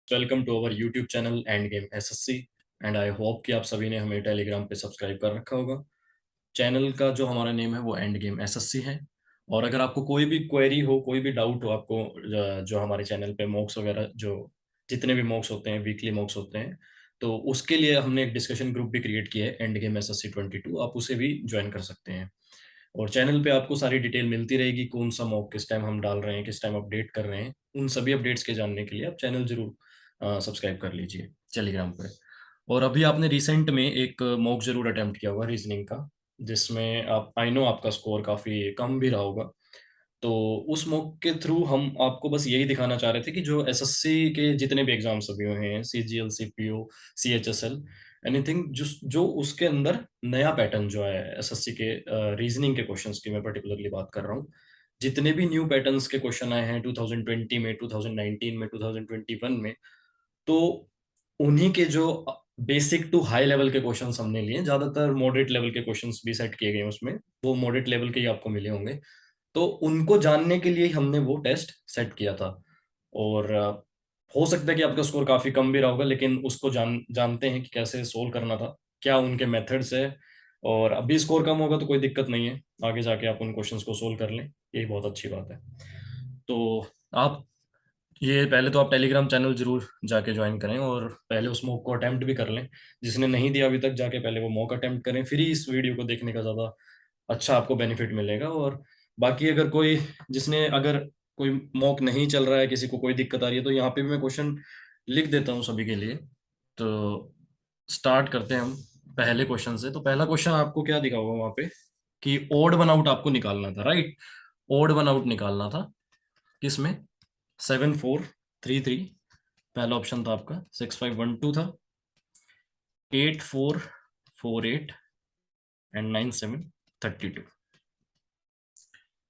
Welcome to our YouTube channel and game SSC. And I hope कि आप सभी ने हमें टेलीग्राम पे सब्सक्राइब कर रखा होगा। चैनल का जो हमारा नेम है वो एंड गेम एसएससी है। और अगर आपको कोई भी क्वेरी हो, कोई भी डाउट हो आपको, जो हमारे चैनल पे मॉक्स वगैरह जो जितने भी मॉक्स होते हैं, वीकली मॉक्स होते हैं, तो उसके लिए हमने एक डिस्कशन ग्रुप भी क्रिएट किया है, एंड गेम एसएससी 22। आप उसे भी ज्वाइन कर सकते हैं। और चैनल पे आपको सारी डिटेल मिलती रहेगी, कौन सा मॉक किस टाइम हम डाल रहे हैं, किस टाइम अपडेट कर रहे हैं। उन सभी अपडेट्स के जानने के लिए आप चैनल जरूर सब्सक्राइब कर लीजिए टेलीग्राम पर। और अभी आपने रिसेंट में एक मॉक जरूर अटेम्प्ट किया होगा रीजनिंग का, जिसमें आप आई नो आपका स्कोर काफ़ी कम भी रहा होगा। तो उस मॉक के थ्रू हम आपको बस यही दिखाना चाह रहे थे कि जो एसएससी के जितने भी एग्जाम्स अभी हुए हैं, सीजीएल, सीपीओ, सीएचएसएल, एनीथिंग, जो जो उसके अंदर नया पैटर्न जो है एसएससी के रीजनिंग के क्वेश्चंस की मैं पर्टिकुलरली बात कर रहा हूँ। जितने भी न्यू पैटर्न्स के क्वेश्चन आए हैं 2020 में, 2019 में, 2021 में, तो उन्हीं के जो बेसिक टू हाई लेवल के क्वेश्चंस हमने लिए। ज्यादातर मॉडरेट लेवल के क्वेश्चंस भी सेट किए गए हैं उसमें, वो मॉडरेट लेवल के ही आपको मिले होंगे। तो उनको जानने के लिए हमने वो टेस्ट सेट किया था। और हो सकता है कि आपका स्कोर काफी कम भी रहा होगा, लेकिन उसको जानते हैं कि कैसे सोल्व करना था, क्या उनके मेथड्स है। और अभी स्कोर कम होगा तो कोई दिक्कत नहीं है, आगे जाके आप उन क्वेश्चंस को सोल्व कर लें, यही बहुत अच्छी बात है। तो आप ये पहले तो आप टेलीग्राम चैनल जरूर जाके ज्वाइन करें, और पहले उस मॉक को अटेम्प्ट भी कर लें। जिसने नहीं दिया अभी तक, जाके पहले वो मॉक अटेम्प्ट करें, फिर ही इस वीडियो को देखने का ज़्यादा अच्छा आपको बेनिफिट मिलेगा। और बाकी अगर कोई, जिसने अगर कोई मॉक नहीं चल रहा है, किसी को कोई दिक्कत आ रही है, तो यहाँ पे भी मैं क्वेश्चन लिख देता हूँ सभी के लिए। तो स्टार्ट करते हैं हम पहले क्वेश्चन से। तो पहला क्वेश्चन आपको क्या दिखा होगा वहाँ पे, कि ओड वन आउट आपको निकालना था, राइट। ओड वन आउट निकालना था किसमें, 7 4 3 3। पहला ऑप्शन था आपका, 6 5 1 2 था, 8 4 4 8 एंड 9 7 32।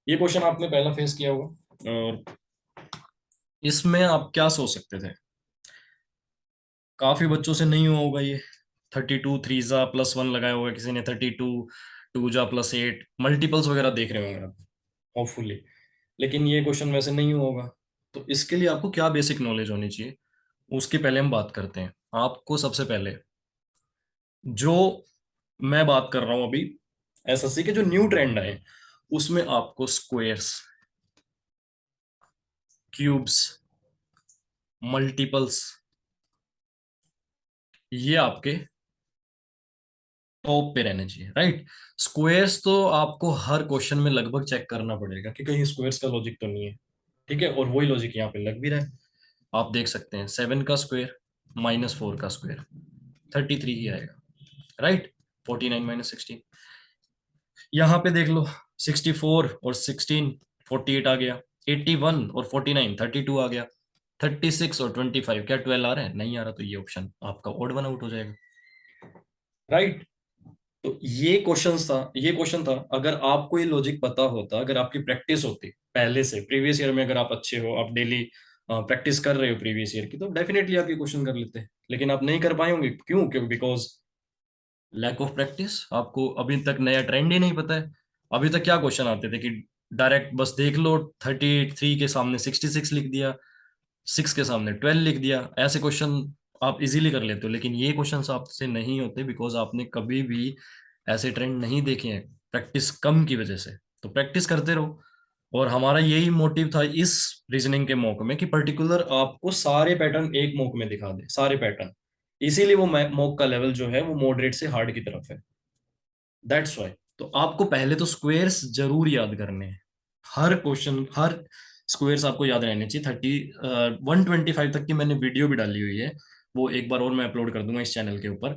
ये क्वेश्चन आपने पहला फेस किया होगा। और इसमें आप क्या सोच सकते थे, काफी बच्चों से नहीं हुआ होगा ये। 32 थ्री जा +1 लगाया होगा किसी ने, 32 टू जा +8, मल्टीपल्स वगैरह देख रहे होंगे आप, होपफुली। लेकिन ये क्वेश्चन वैसे नहीं हुआ होगा। तो इसके लिए आपको क्या बेसिक नॉलेज होनी चाहिए, उसकी पहले हम बात करते हैं। आपको सबसे पहले, जो मैं बात कर रहा हूं अभी, एसएससी के जो न्यू ट्रेंड आए, उसमें आपको स्क्वेयर्स, क्यूब्स, मल्टीपल्स, ये आपके टॉप पे रहने चाहिए, राइट। स्क्वेयर्स तो आपको हर क्वेश्चन में लगभग चेक करना पड़ेगा कि कहीं स्क्वेयर्स का लॉजिक तो नहीं है, ठीक है। और वही लॉजिक यहाँ पे लग भी रहा है। आप देख सकते हैं 7 का स्क्वेयर -4 का स्क्वेयर 33 ही आएगा, राइट। 49 - 16। यहाँ पे देख लो, 64 और 16 48 आ गया, 81 और 49 32 आ गया, 36 और 25 क्या 12 आ रहा है, नहीं आ रहा, तो ये ऑप्शन आपका ओड वन आउट हो जाएगा, राइट। तो ये क्वेश्चन था। अगर आपको ये लॉजिक पता होता, अगर आपकी प्रैक्टिस होती पहले से, प्रीवियस ईयर में अगर आप अच्छे हो, आप डेली प्रैक्टिस कर रहे हो प्रीवियस ईयर की, तो डेफिनेटली आप ये क्वेश्चन कर लेते। लेकिन आप नहीं कर पाए होंगे, क्यों? Because lack of practice. आपको अभी तक नया ट्रेंड ही नहीं पता है। अभी तक क्या क्वेश्चन आते थे कि डायरेक्ट बस देख लो, 33 के सामने 66 लिख दिया, 6 के सामने 12 लिख दिया, ऐसे क्वेश्चन आप इजीली कर लेते हो। लेकिन ये क्वेश्चन आपसे नहीं होते, बिकॉज आपने कभी भी ऐसे ट्रेंड नहीं देखे हैं, प्रैक्टिस कम की वजह से। तो प्रैक्टिस करते रहो। और हमारा यही मोटिव था इस रीजनिंग के मॉक में, कि पर्टिकुलर आपको सारे पैटर्न एक मॉक में दिखा दे, सारे पैटर्न। इसीलिए वो मॉक का लेवल जो है वो मॉडरेट से हार्ड की तरफ है, दैट्स वाई। तो आपको पहले तो स्क्वेयर्स जरूर याद करने हैं। हर क्वेश्चन, हर स्क्वेयर्स आपको याद रहने चाहिए। 125 तक की मैंने वीडियो भी डाली हुई है, वो एक बार और मैं अपलोड कर दूंगा इस चैनल के ऊपर।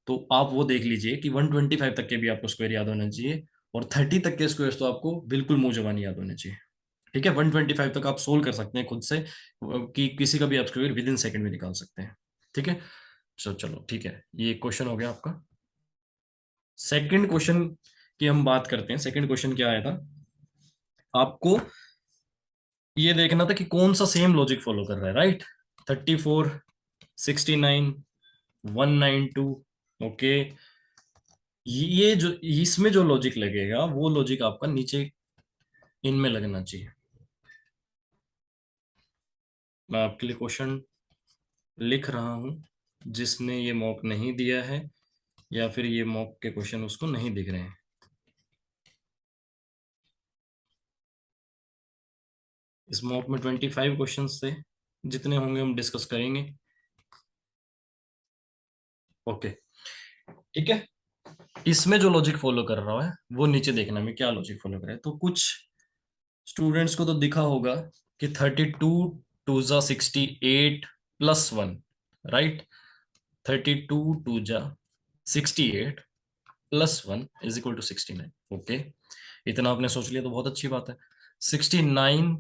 तो आप वो देख लीजिए कि 125 तक के भी आपको स्क्वायर याद होना चाहिए। और 30 तक के स्क्वायर्स तो आपको बिल्कुल मुंह जबानी याद होने चाहिए, ठीक है। 125 तक आप सोल्व कर सकते हैं खुद से, कि किसी का भी आप स्क्वायर विद इन सेकंड में निकाल सकते हैं, ठीक है। चलो ठीक है, ये क्वेश्चन हो गया आपका। सेकंड क्वेश्चन की हम बात करते हैं। सेकंड क्वेश्चन क्या आया था, आपको ये देखना था कि कौन सा सेम लॉजिक फॉलो कर रहा है, राइट। 34 69 192, ओके। ये जो इसमें जो लॉजिक लगेगा, वो लॉजिक आपका नीचे इनमें लगना चाहिए। मैं आपके लिए क्वेश्चन लिख रहा हूं जिसने ये मॉक नहीं दिया है या फिर ये मॉक के क्वेश्चन उसको नहीं दिख रहे हैं। इस मॉक में 25 क्वेश्चन थे, जितने होंगे हम डिस्कस करेंगे। ओके, ठीक है। इसमें जो लॉजिक फॉलो कर रहा है वो नीचे देखना में क्या लॉजिक फॉलो करे। तो कुछ स्टूडेंट्स को तो दिखा होगा कि 32 टू जा 68 प्लस वन, राइट। 32 टू जा 68 plus one is equal to 69। Okay, इतना आपने सोच लिया तो बहुत अच्छी बात है। 69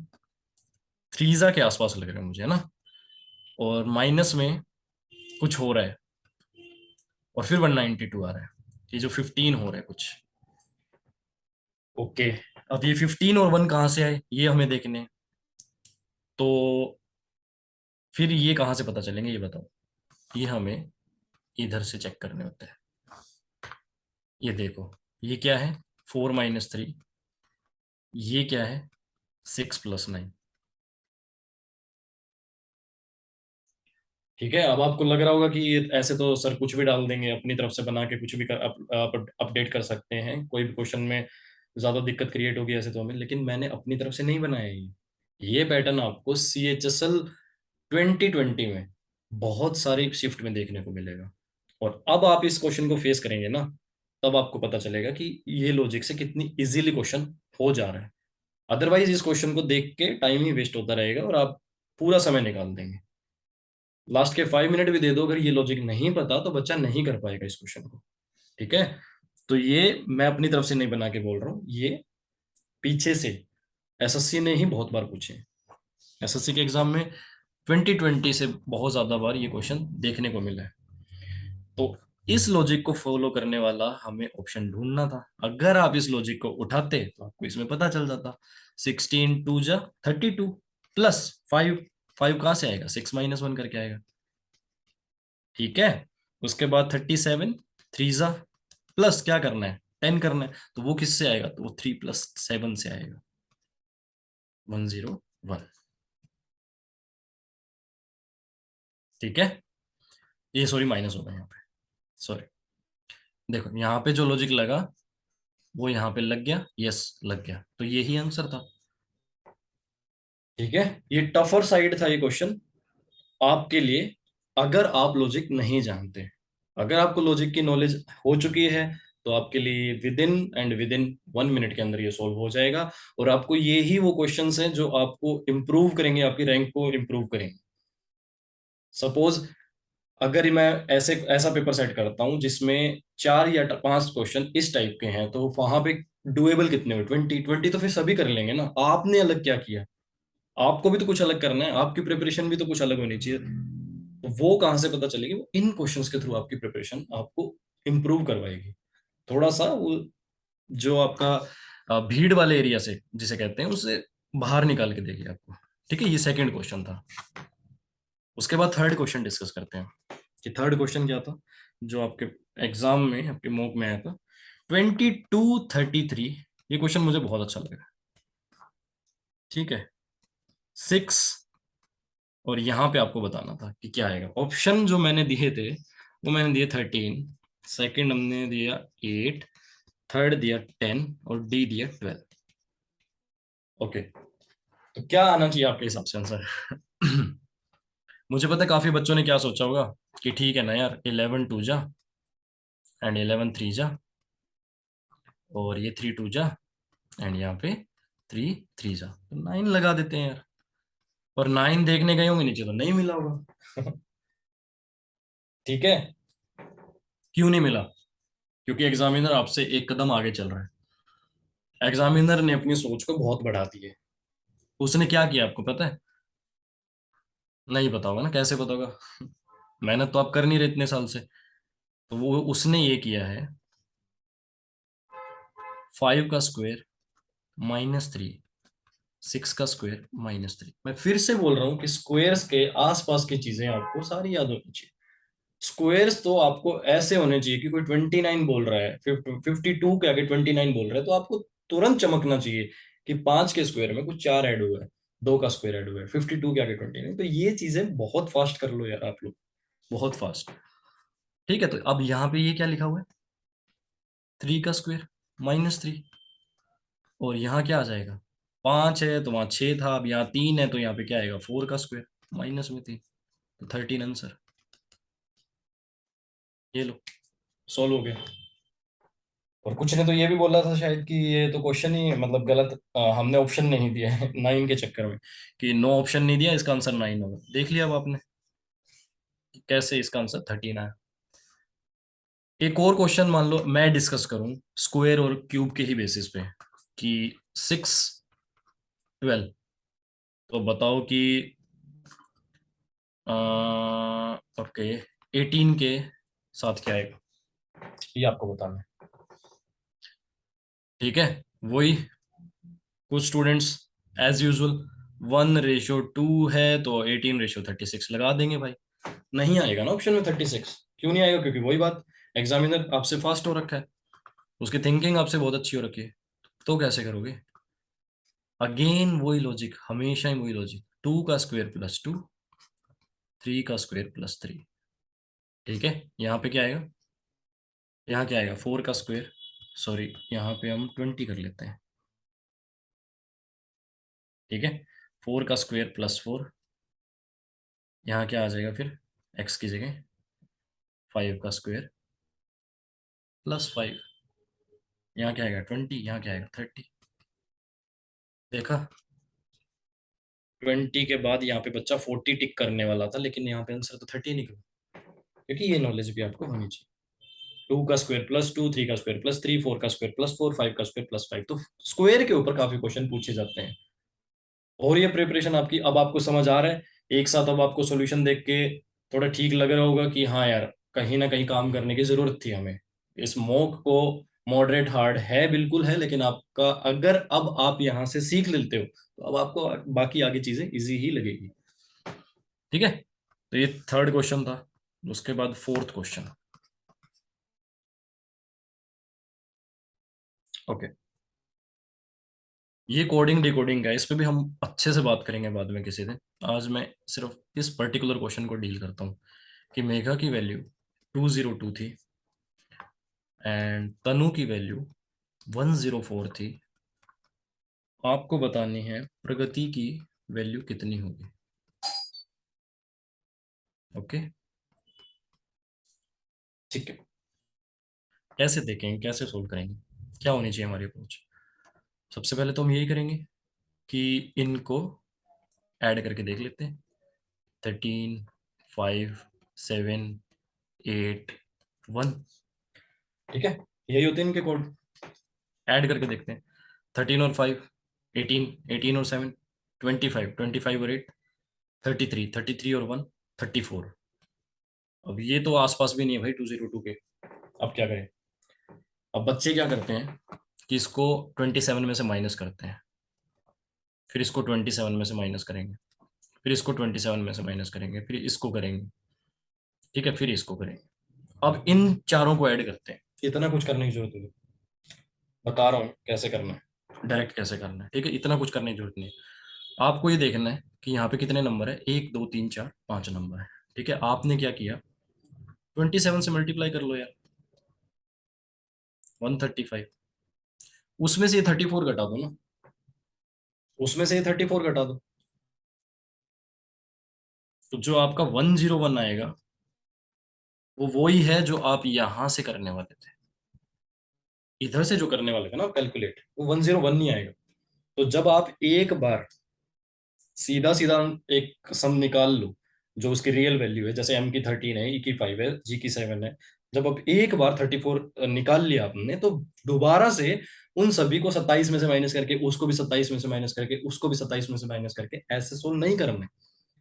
थ्रीजा के आसपास लग रहा है मुझे, है ना। और माइनस में कुछ हो रहा है और फिर 192 आ रहा है। ये जो 15 हो रहा है कुछ। ओके, अब ये 15 और 1 कहाँ से आए ये हमें देखने हैं। तो फिर ये कहाँ से पता चलेंगे ये बताओ। ये हमें इधर से चेक करने होते हैं। ये देखो, ये क्या है, 4 - 3। ये क्या है, 6 + 9। ठीक है, अब आपको लग रहा होगा कि ये ऐसे तो सर कुछ भी डाल देंगे अपनी तरफ से बना के, कुछ भी अपडेट कर सकते हैं, कोई भी क्वेश्चन में ज्यादा दिक्कत क्रिएट होगी ऐसे तो हमें। लेकिन मैंने अपनी तरफ से नहीं बनाया ये पैटर्न आपको CHSL 2020 में बहुत सारी शिफ्ट में देखने को मिलेगा। और अब आप इस क्वेश्चन को फेस करेंगे ना, तब आपको पता चलेगा कि ये लॉजिक से कितनी इजीली क्वेश्चन हो जा रहा है। अदरवाइज इस क्वेश्चन को देख के टाइम ही वेस्ट होता रहेगा और आप पूरा समय निकाल देंगे। लास्ट के 5 मिनट भी दे दो, अगर ये लॉजिक नहीं पता तो बच्चा नहीं कर पाएगा इस क्वेश्चन को। ठीक है, तो ये मैं अपनी तरफ से नहीं बना के बोल रहा हूँ, ये पीछे से SSC ने ही बहुत बार पूछे। SSC के एग्जाम में 2020 से बहुत ज्यादा बार ये क्वेश्चन देखने को मिला है। तो इस लॉजिक को फॉलो करने वाला हमें ऑप्शन ढूंढना था। अगर आप इस लॉजिक को उठाते तो आपको इसमें पता चल जाता। 16 टू जा 32 प्लस 5। 5 कहाँ से आएगा, 6 - 1 करके आएगा। ठीक है, उसके बाद 37 3 जा प्लस क्या करना है, 10 करना है। तो वो किससे आएगा, तो वो 3 + 7 से आएगा, 101। ठीक है, ये सॉरी माइनस होगा यहाँ पे, सॉरी। देखो यहाँ पे जो लॉजिक लगा वो यहाँ पे लग गया, यस लग गया, तो यही आंसर था। ठीक है, ये टफर साइड था ये क्वेश्चन आपके लिए, अगर आप लॉजिक नहीं जानते। अगर आपको लॉजिक की नॉलेज हो चुकी है तो आपके लिए विद इन 1 मिनट के अंदर ये सॉल्व हो जाएगा। और आपको ये ही वो क्वेश्चंस हैं जो आपको इम्प्रूव करेंगे, आपकी रैंक को इम्प्रूव करेंगे। सपोज अगर मैं ऐसे ऐसा पेपर सेट करता हूं जिसमें 4 या 5 क्वेश्चन इस टाइप के हैं, तो वहां पे डुएबल कितने हुए, 20 तो फिर सभी कर लेंगे ना। आपने अलग क्या किया, आपको भी तो कुछ अलग करना है, आपकी प्रिपरेशन भी तो कुछ अलग होनी चाहिए। तो वो कहाँ से पता चलेगी, वो इन क्वेश्चंस के थ्रू आपकी प्रिपरेशन आपको इम्प्रूव करवाएगी। थोड़ा सा वो जो आपका भीड़ वाले एरिया से जिसे कहते हैं उससे बाहर निकाल के देगी आपको। ठीक है, ये सेकंड क्वेश्चन था। उसके बाद थर्ड क्वेश्चन डिस्कस करते हैं कि थर्ड क्वेश्चन क्या था जो आपके एग्जाम में, आपके मॉक में आया था। 2233, ये क्वेश्चन मुझे बहुत अच्छा लगा। ठीक है, 6, और यहाँ पे आपको बताना था कि क्या आएगा। ऑप्शन जो मैंने दिए थे वो मैंने दिए 13, सेकंड हमने दिया 8, थर्ड दिया 10 और डी दिया 12। ओके, तो क्या आना चाहिए आपके हिसाब से आंसर? मुझे पता है काफी बच्चों ने क्या सोचा होगा कि ठीक है ना यार, 11 टू जा एंड 11 थ्री जा, और ये 3 टू जा एंड यहाँ पे 3 3 जा, तो 9 लगा देते हैं यार। और 9 देखने गए होंगे नीचे तो नहीं मिला होगा। ठीक है, क्यों नहीं मिला, क्योंकि एग्जामिनर आपसे एक कदम आगे चल रहा है। एग्जामिनर ने अपनी सोच को बहुत बढ़ा दी है। उसने क्या किया आपको पता है? नहीं पता होगा ना, कैसे पता होगा? मेहनत तो आप कर नहीं रहे इतने साल से। तो वो उसने ये किया है, 5 का स्क्वायर -3, 6 का स्क्वायर -3। मैं फिर से बोल रहा हूँ कि स्क्वायर्स के आसपास की चीजें आपको सारी याद होनी चाहिए। स्क्वायर्स तो आपको ऐसे होने चाहिए कि कोई 29 बोल रहा है, 52 के आगे 29 बोल रहा है तो आपको तुरंत चमकना चाहिए कि 5 के स्क्वायर में कुछ 4 ऐड हुआ है। दो का स्क्वायर ऐड हुआ है, 52 के आगे 29। तो ये चीजें बहुत फास्ट कर लो यार आप लोग, बहुत फास्ट। ठीक है, तो अब यहाँ पे ये क्या लिखा हुआ है, 3 का स्क्वायर -3। और यहाँ क्या आ जाएगा, 5 है तो वहाँ 6 था, अब यहाँ 3 है तो यहाँ पे क्या आएगा, 4 का स्क्वायर माइनस में 3, तो 13 आंसर। ये लो, सॉल्व हो गया। और कुछ ने तो ये भी बोला था शायद कि ये तो क्वेश्चन ही मतलब गलत, हमने ऑप्शन नहीं दिया है 9 के चक्कर में, कि नो ऑप्शन नहीं दिया, इसका आंसर 9 होगा। देख लिया अब आपने कैसे इसका आंसर 13 आया। एक और क्वेश्चन मान लो मैं डिस्कस करूं स्क्वायर और क्यूब के ही बेसिस पे, कि 6 12, तो बताओ कि ओके 18 के साथ क्या आएगा, ये आपको बताना है। ठीक है, वही कुछ स्टूडेंट्स एज यूजुअल 1:2 है तो 18:36 लगा देंगे भाई। नहीं आएगा ना ऑप्शन में 36, क्यों नहीं आएगा, क्योंकि वही बात, एग्जामिनर आपसे फास्ट हो रखा है, उसकी थिंकिंग आपसे बहुत अच्छी हो रखी है, तो कैसे करोगे। अगेन वही लॉजिक, हमेशा ही वही लॉजिक, 2 का स्क्वायर +2, 3 का स्क्वायर +3। ठीक है, यहाँ पे क्या आएगा, यहाँ क्या आएगा, 4 का स्क्वायर, सॉरी यहाँ पे हम 20 कर लेते हैं। ठीक है, 4 का स्क्वायर +4, यहाँ क्या आ जाएगा फिर, x की जगह 5 का स्क्वायर +5, यहाँ क्या आएगा 20, यहाँ क्या आएगा 30। देखा, 20 के बाद यहाँ पे बच्चा 40 टिक करने वाला था, लेकिन यहाँ पे आंसर तो 30 निकला, क्योंकि ये नॉलेज भी आपको होनी चाहिए। 2 का स्क्वायर +2, 3 का स्क्वायर +3, 4 का स्क्वायर +4, 5 का स्क्वायर +5, तो स्क्वायर के ऊपर काफी क्वेश्चन पूछे जाते हैं। और ये प्रिपरेशन आपकी, अब आपको समझ आ रहा है, एक साथ अब आपको सॉल्यूशन देख के थोड़ा ठीक लग रहा होगा कि हाँ यार कहीं ना कहीं काम करने की जरूरत थी हमें। इस मॉक को मॉडरेट हार्ड है, बिल्कुल है, लेकिन आपका अगर अब आप यहाँ से सीख लेते हो तो अब आपको बाकी आगे चीजें इजी ही लगेगी। ठीक है, तो ये थर्ड क्वेश्चन था। उसके बाद फोर्थ क्वेश्चन। ओके, ये कोडिंग डिकोडिंग का है, इस पे भी हम अच्छे से बात करेंगे बाद में किसी दिन। आज मैं सिर्फ इस पर्टिकुलर क्वेश्चन को डील करता हूँ कि मेघा की वैल्यू 202 थी एंड तनु की वैल्यू 104 थी। आपको बतानी है प्रगति की वैल्यू कितनी होगी। ओके, ठीक है, कैसे देखेंगे, कैसे सोल्व करेंगे, क्या होनी चाहिए हमारी अप्रोच। सबसे पहले तो हम यही करेंगे कि इनको ऐड करके देख लेते हैं। 13, 5, 7, 8, 1। ठीक है, यही होते हैं इनके कोड, ऐड करके देखते हैं। 13 और 5 18, 18 और 7 25, 25 और 8 33, 33 और 1 34। अब ये तो आसपास भी नहीं है भाई 202 के। अब क्या करें, अब बच्चे क्या करते हैं कि इसको 27 में से माइनस करते हैं, फिर इसको 27 में से माइनस करेंगे, फिर इसको 27 में से माइनस करेंगे, फिर इसको करेंगे। ठीक है, फिर इसको करेंगे। अब इन चारों को ऐड करते हैं, इतना कुछ करने की जरूरत नहीं, बता रहा हूँ कैसे करना है, डायरेक्ट कैसे करना है। ठीक है, इतना कुछ करने की जरूरत नहीं है। आपको ये देखना है कि यहाँ पे कितने नंबर है, 1 2 3 4 5 नंबर है। ठीक है, आपने क्या किया, 27 से मल्टीप्लाई कर लो यार, 135। उसमें से ये 34 घटा दो ना, उसमें से ये 34 घटा दो, तो जो आपका 101 आएगा वो वही है जो आप यहां से करने वाले थे। इधर से जो करने वाले थे ना कैलकुलेट, वो 101 नहीं आएगा। तो जब आप एक बार सीधा सीधा एक सम निकाल लो जो उसकी रियल वैल्यू है, जैसे एम की 13 है, ई की 5 है, जी की 7 है, जब अब एक बार 34 निकाल लिया आपने, तो दोबारा से उन सभी को 27 में से माइनस करके, उसको भी 27 में से माइनस करके, उसको भी 27 में से माइनस करके ऐसे सोल्व नहीं करना है।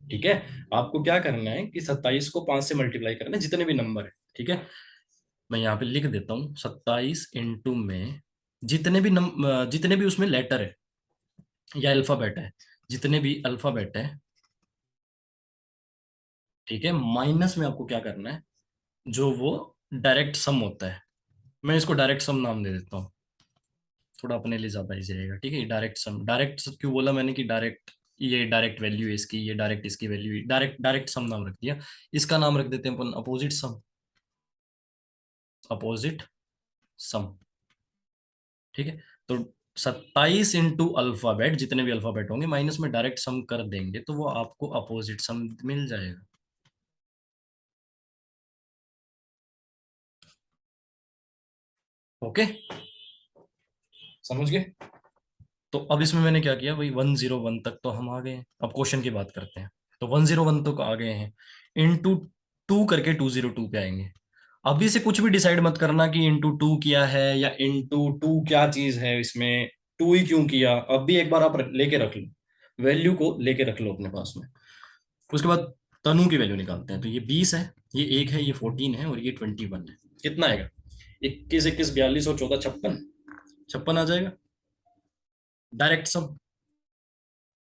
ठीक है, आपको क्या करना है कि 27 को 5 से मल्टीप्लाई करना है, जितने भी नंबर है। ठीक है, मैं यहाँ पे लिख देता हूँ 27 इंटू में जितने भी उसमें लेटर है या अल्फाबेट है, जितने भी अल्फाबेट है। ठीक है, माइनस में आपको क्या करना है, जो वो डायरेक्ट सम होता है, मैं इसको डायरेक्ट सम नाम दे देता हूँ, थोड़ा अपने लिए ज्यादा इजी रहेगा। ठीक है, डायरेक्ट सम, डायरेक्ट क्यों बोला मैंने कि डायरेक्ट ये डायरेक्ट वैल्यू है इसकी, ये डायरेक्ट इसकी वैल्यू, डायरेक्ट डायरेक्ट सम नाम रख दिया। इसका नाम रख देते हैं अपन अपोजिट सम, अपोजिट सम। ठीक है, तो 27 इंटू अल्फाबेट, जितने भी अल्फाबेट होंगे माइनस में डायरेक्ट सम कर देंगे तो वो आपको अपोजिट सम मिल जाएगा। ओके, समझ गए? तो अब इसमें मैंने क्या किया भाई, 101 तक तो हम आ गए हैं, अब क्वेश्चन की बात करते हैं। तो 101 तक आ गए हैं, इंटू टू करके 202 पे आएंगे। अभी से कुछ भी डिसाइड मत करना कि इंटू टू किया है या इंटू टू क्या चीज है इसमें, टू ही क्यों किया, अब भी एक बार आप लेके रख लो, वैल्यू को लेके रख लो अपने पास में। उसके बाद तनु की वैल्यू निकालते हैं। तो ये 20 है, ये 1 है, ये 14 है और ये 21 है। कितना आएगा? 21 21 42 और 14 56, 56 आ जाएगा डायरेक्ट सम।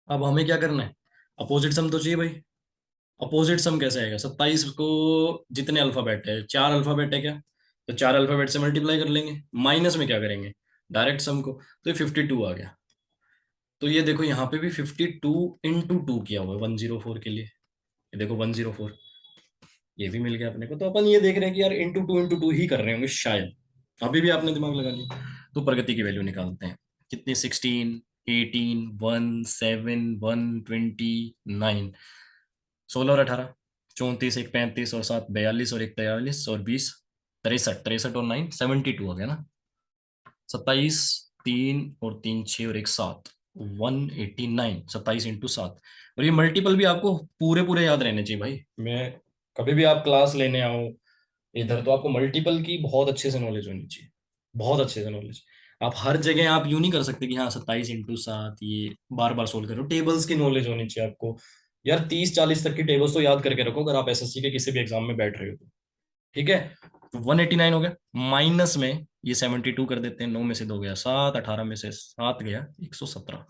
अब हमें क्या करना है, अपोजिट सम तो चाहिए भाई। अपोजिट सम कैसे आएगा, 27 को जितने अल्फाबेट है, 4 अल्फाबेट है क्या, तो 4 अल्फाबेट से मल्टीप्लाई कर लेंगे, माइनस में क्या करेंगे, डायरेक्ट सम को। तो ये 52 आ गया। तो ये देखो यहाँ पे भी 52 इंटू टू किया हुआ है 104 के लिए, ये देखो 104, ये भी मिल गया अपने को। तो अपन ये देख रहे हैं कि यार इंटू टू ही कर रहे होंगे शायद, अभी भी आपने दिमाग लगा लिया। तो प्रगति की वैल्यू निकालते हैं, कितनी, 16, 18, 1, 7, 1, 29, 16 और 18, 34, एक 35 और 7 42 और एक 43 और 20 63, 63 और 9 72 हो गया ना। 27, 3 और 3 6 और एक 7, 189, 27 इंटू 7। और ये मल्टीपल भी आपको पूरे पूरे याद रहने चाहिए भाई। मैं कभी भी आप क्लास लेने आओ इधर तो आपको मल्टीपल की बहुत अच्छे से नॉलेज होनी चाहिए, बहुत अच्छे से नॉलेज। आप हर जगह आप यूं नहीं कर सकते कि हाँ 27 इंटू 7 ये बार बार सोल्व करो, टेबल्स की नॉलेज होनी चाहिए आपको। यार 30 40 तक की टेबल्स तो याद करके रखो अगर आप एसएससी के किसी भी एग्जाम में बैठ रहे हो तो। ठीक है, तो 189 हो गया, माइनस में ये 72 कर देते हैं, 9 में से 2 गया 7, 18 में से 7 गया 117।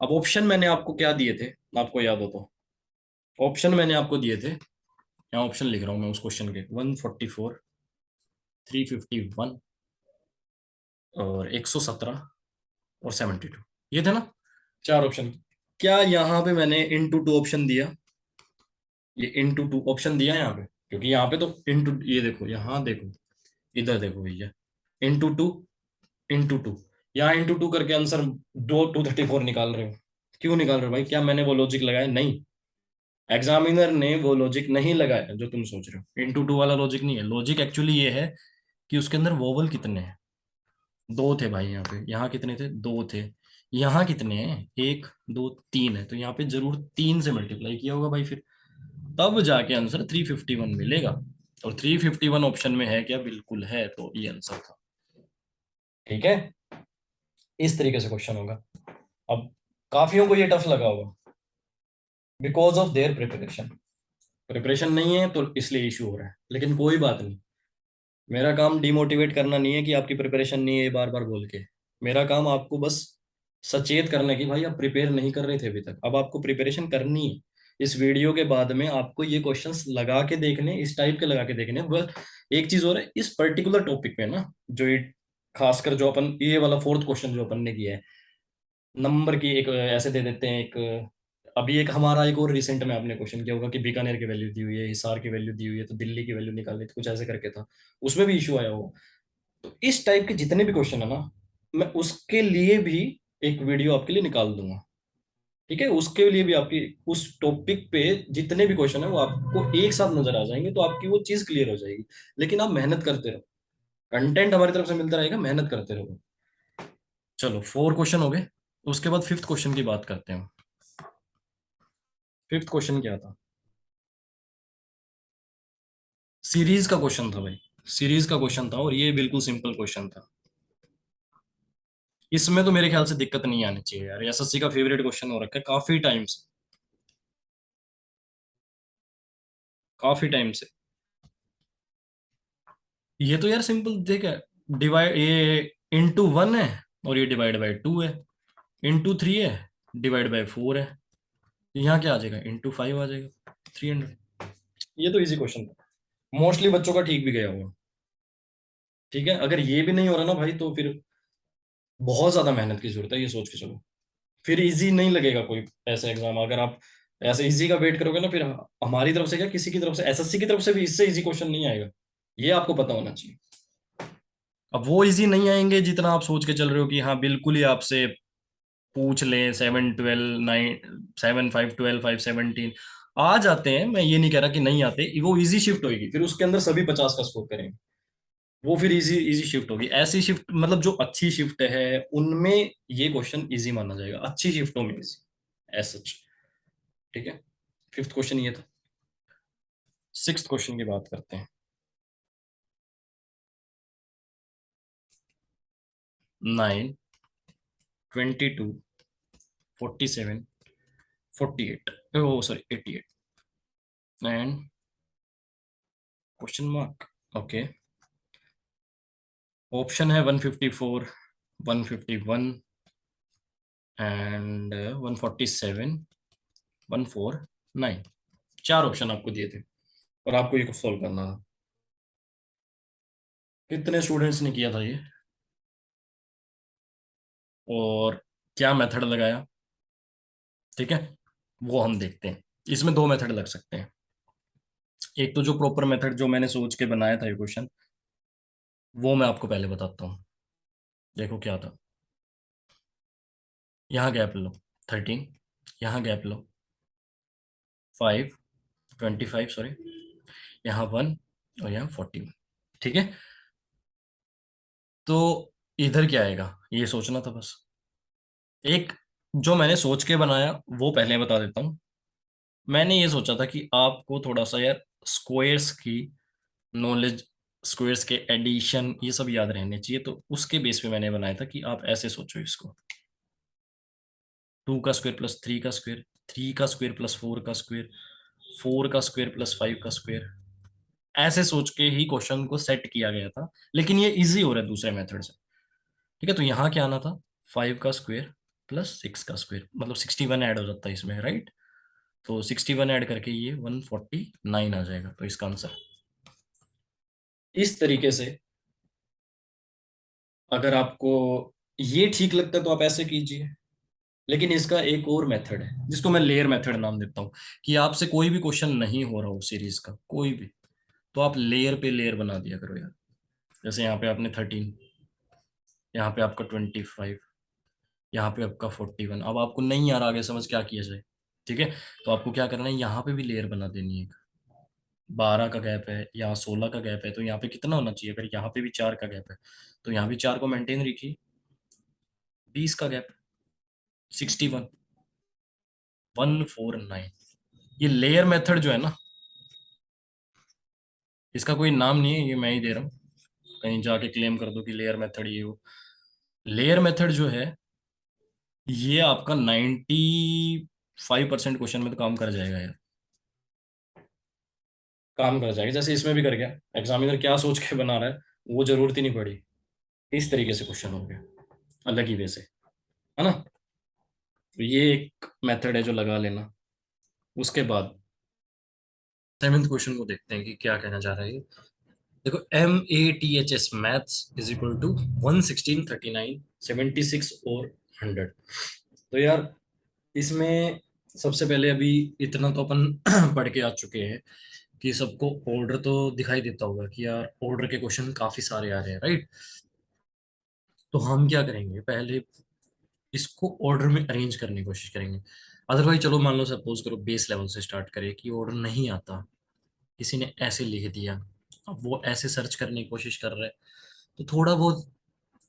अब ऑप्शन मैंने आपको क्या दिए थे, आपको याद हो तो, ऑप्शन मैंने आपको दिए थे, यहाँ ऑप्शन लिख रहा हूँ मैं उस क्वेश्चन के, 144, 351 और 117 और 72, ये थे ना 4 ऑप्शन। क्या यहाँ पे मैंने इंटू टू ऑप्शन दिया, ये इंटू टू ऑप्शन दिया यहाँ पे, क्योंकि यहाँ पे तो इंटू, ये देखो यहाँ देखो, इधर देखो भैया, इंटू टू, इंटू टू, यहाँ इंटू टू करके आंसर 234 निकाल रहे हो। क्यों निकाल रहे हो भाई, क्या मैंने वो लॉजिक लगाया? नहीं, एग्जामिनर ने वो लॉजिक नहीं लगाया जो तुम सोच रहे हो, इंटू टू वाला लॉजिक नहीं है। लॉजिक एक्चुअली ये है कि उसके अंदर वोवल कितने हैं, 2 थे भाई यहाँ पे, यहाँ कितने थे, 2 थे, यहाँ कितने हैं, 1 2 3 है, तो यहाँ पे जरूर 3 से मल्टीप्लाई किया होगा भाई, फिर तब जाके आंसर 351 मिलेगा। और 351 ऑप्शन में है क्या, बिल्कुल है, तो ये आंसर था। ठीक है, इस तरीके से क्वेश्चन होगा। अब काफियों को ये टफ लगा होगा because of their preparation, preparation नहीं है तो इसलिए इशू हो रहा है, लेकिन कोई बात नहीं। मेरा काम डिमोटिवेट करना नहीं है कि आपकी प्रिपरेशन नहीं है बार बार बोल के, मेरा काम आपको बस सचेत करना है कि भाई आप प्रिपेयर नहीं कर रहे थे अभी तक, अब आपको प्रिपरेशन करनी है। इस वीडियो के बाद में आपको ये क्वेश्चंस लगा के देखने, इस टाइप के लगा के देखने। बस एक चीज और है, इस पर्टिकुलर टॉपिक पे ना, जो ये खासकर जो अपन ये वाला फोर्थ क्वेश्चन जो अपन ने किया है, नंबर की एक ऐसे दे देते हैं एक, अभी एक हमारा एक और रिसेंट में आपने क्वेश्चन किया होगा कि बीकानेर की वैल्यू दी हुई है, हिसार की वैल्यू दी हुई है, तो दिल्ली की वैल्यू निकालनी थी, कुछ ऐसे करके था, उसमें भी इशू आया हो। तो इस टाइप के जितने भी क्वेश्चन है ना, मैं उसके लिए भी एक वीडियो आपके लिए निकाल दूंगा। ठीक है, उसके लिए भी आपकी उस टॉपिक पे जितने भी क्वेश्चन है वो आपको एक साथ नजर आ जाएंगे, तो आपकी वो चीज क्लियर हो जाएगी। लेकिन आप मेहनत करते रहो, कंटेंट हमारी तरफ से मिलता रहेगा, मेहनत करते रहो। चलो 4 क्वेश्चन हो गए, उसके बाद फिफ्थ क्वेश्चन की बात करते हैं। फिफ्थ क्वेश्चन क्या था, सीरीज का क्वेश्चन था भाई, सीरीज का क्वेश्चन था, और ये बिल्कुल सिंपल क्वेश्चन था। इसमें तो मेरे ख्याल से दिक्कत नहीं आनी चाहिए यार, एसएससी का फेवरेट क्वेश्चन हो रखा है काफी टाइम से, काफी टाइम से। ये तो यार सिंपल देख है, डिवाइड ये इंटू 1 है और ये डिवाइड बाय 2 है, इंटू 3 है, डिवाइड बाय 4 है, यहाँ क्या आ जाएगा, इंटू 5 आ जाएगा, 300। ये तो इजी क्वेश्चन था, मोस्टली बच्चों का ठीक भी गया होगा। ठीक है, अगर ये भी नहीं हो रहा ना भाई, तो फिर बहुत ज्यादा मेहनत की जरूरत है, ये सोच के चलो। फिर इजी नहीं लगेगा कोई ऐसा एग्जाम। अगर आप ऐसे इजी का वेट करोगे ना, फिर हमारी तरफ से क्या, किसी की तरफ से, एसएससी की तरफ से भी इससे इजी क्वेश्चन नहीं आएगा। ये आपको पता होना चाहिए। अब वो इजी नहीं आएंगे जितना आप सोच के चल रहे हो कि हाँ बिल्कुल ही आपसे पूछ लें 7 12 9 7 5 12 5 17 आ जाते हैं। मैं ये नहीं कह रहा कि नहीं आते, वो इजी शिफ्ट होगी, फिर उसके अंदर सभी 50 का स्कोर करेंगे। वो फिर इजी इजी शिफ्ट होगी। ऐसी शिफ्ट मतलब जो अच्छी शिफ्ट है उनमें ये क्वेश्चन इजी माना जाएगा, अच्छी शिफ्टों में इजी एज सच। ठीक है, फिफ्थ क्वेश्चन ये था। सिक्स्थ क्वेश्चन की बात करते हैं। 9 22 47 48, oh sorry 88 and question mark. Okay, option है 154, 151 एंड 147, 149। चार ऑप्शन आपको दिए थे और आपको ये सॉल्व करना था। कितने स्टूडेंट्स ने किया था ये, और क्या मेथड लगाया? ठीक है, वो हम देखते हैं। इसमें दो मेथड लग सकते हैं। एक तो जो प्रॉपर मेथड जो मैंने सोच के बनाया था ये क्वेश्चन, वो मैं आपको पहले बताता हूँ। देखो क्या था। यहाँ गैप लो 13, यहाँ गैप लो 5, 25 सॉरी, यहाँ 1 और यहाँ 41। ठीक है, तो इधर क्या आएगा ये सोचना था बस। एक जो मैंने सोच के बनाया वो पहले बता देता हूँ। मैंने ये सोचा था कि आपको थोड़ा सा यार स्क्वायर्स की नॉलेज, स्क्वायर्स के एडिशन ये सब याद रहने चाहिए, तो उसके बेस पे मैंने बनाया था कि आप ऐसे सोचो इसको। 2 का स्क्वायर प्लस 3 का स्क्वायर, 3 का स्क्वायर प्लस 4 का स्क्वायर, 4 का स्क्वायर प्लस 5 का स्क्वायर। ऐसे सोच के ही क्वेश्चन को सेट किया गया था, लेकिन ये इजी हो रहा है दूसरे मेथड से। ठीक है, तो यहाँ क्या आना था, 5 का स्क्वायर प्लस 6 का स्क्वायर, मतलब 61 ऐड हो जाता है इसमें, राइट? तो 61 ऐड करके ये 149 आ जाएगा, तो इसका आंसर इस तरीके से। अगर आपको ये ठीक लगता है तो आप ऐसे कीजिए, लेकिन इसका एक और मेथड है जिसको मैं लेयर मेथड नाम देता हूँ। कि आपसे कोई भी क्वेश्चन नहीं हो रहा हो सीरीज का कोई भी, तो आप लेयर पे लेयर बना दिया करो यार। जैसे यहाँ पे आपने 13, यहाँ पे आपका 25, यहाँ पे आपका 41। अब आपको नहीं आ रहा आगे समझ क्या किया जाए, ठीक है, तो आपको क्या करना है, यहाँ पे भी लेयर बना देनी है। 12 का गैप है, यहाँ 16 का गैप है, तो यहाँ पे कितना होना चाहिए? अगर यहाँ पे भी 4 का गैप है तो यहाँ भी 4 को मेंटेन रखिए। 20 का गैप, 61, 149। ये लेयर मेथड जो है ना, इसका कोई नाम नहीं है, ये मैं ही दे रहा हूँ। कहीं जाके क्लेम कर दो कि लेयर मेथड ये हो। लेयर मेथड जो है ये आपका 95% क्वेश्चन में तो काम कर जाएगा यार। काम कर जाएगा, जैसे इसमें भी कर गया। एग्जामिनर क्या सोच के बना रहा है वो जरूरत ही नहीं पड़ी। इस तरीके से क्वेश्चन हो गया अलग ही वे से, है ना? तो ये एक मेथड है जो लगा लेना। उसके बाद सेवेंथ क्वेश्चन को देखते हैं कि क्या कहना चाह रहा है ये। देखो, MATHS maths is equal to 116, 39, 76 और 100। तो यार इसमें सबसे पहले अभी इतना तो अपन पढ़ के आ चुके हैं कि सबको ऑर्डर तो दिखाई देता होगा कि यार ऑर्डर के क्वेश्चन काफी सारे आ रहे हैं, राइट? तो हम क्या करेंगे, पहले इसको ऑर्डर में अरेंज करने की कोशिश करेंगे। अदरवाइज चलो मान लो सपोज करो बेस लेवल से स्टार्ट करें कि ऑर्डर नहीं आता, किसी ने ऐसे लिख दिया, अब वो ऐसे सर्च करने की कोशिश कर रहा है, तो थोड़ा बहुत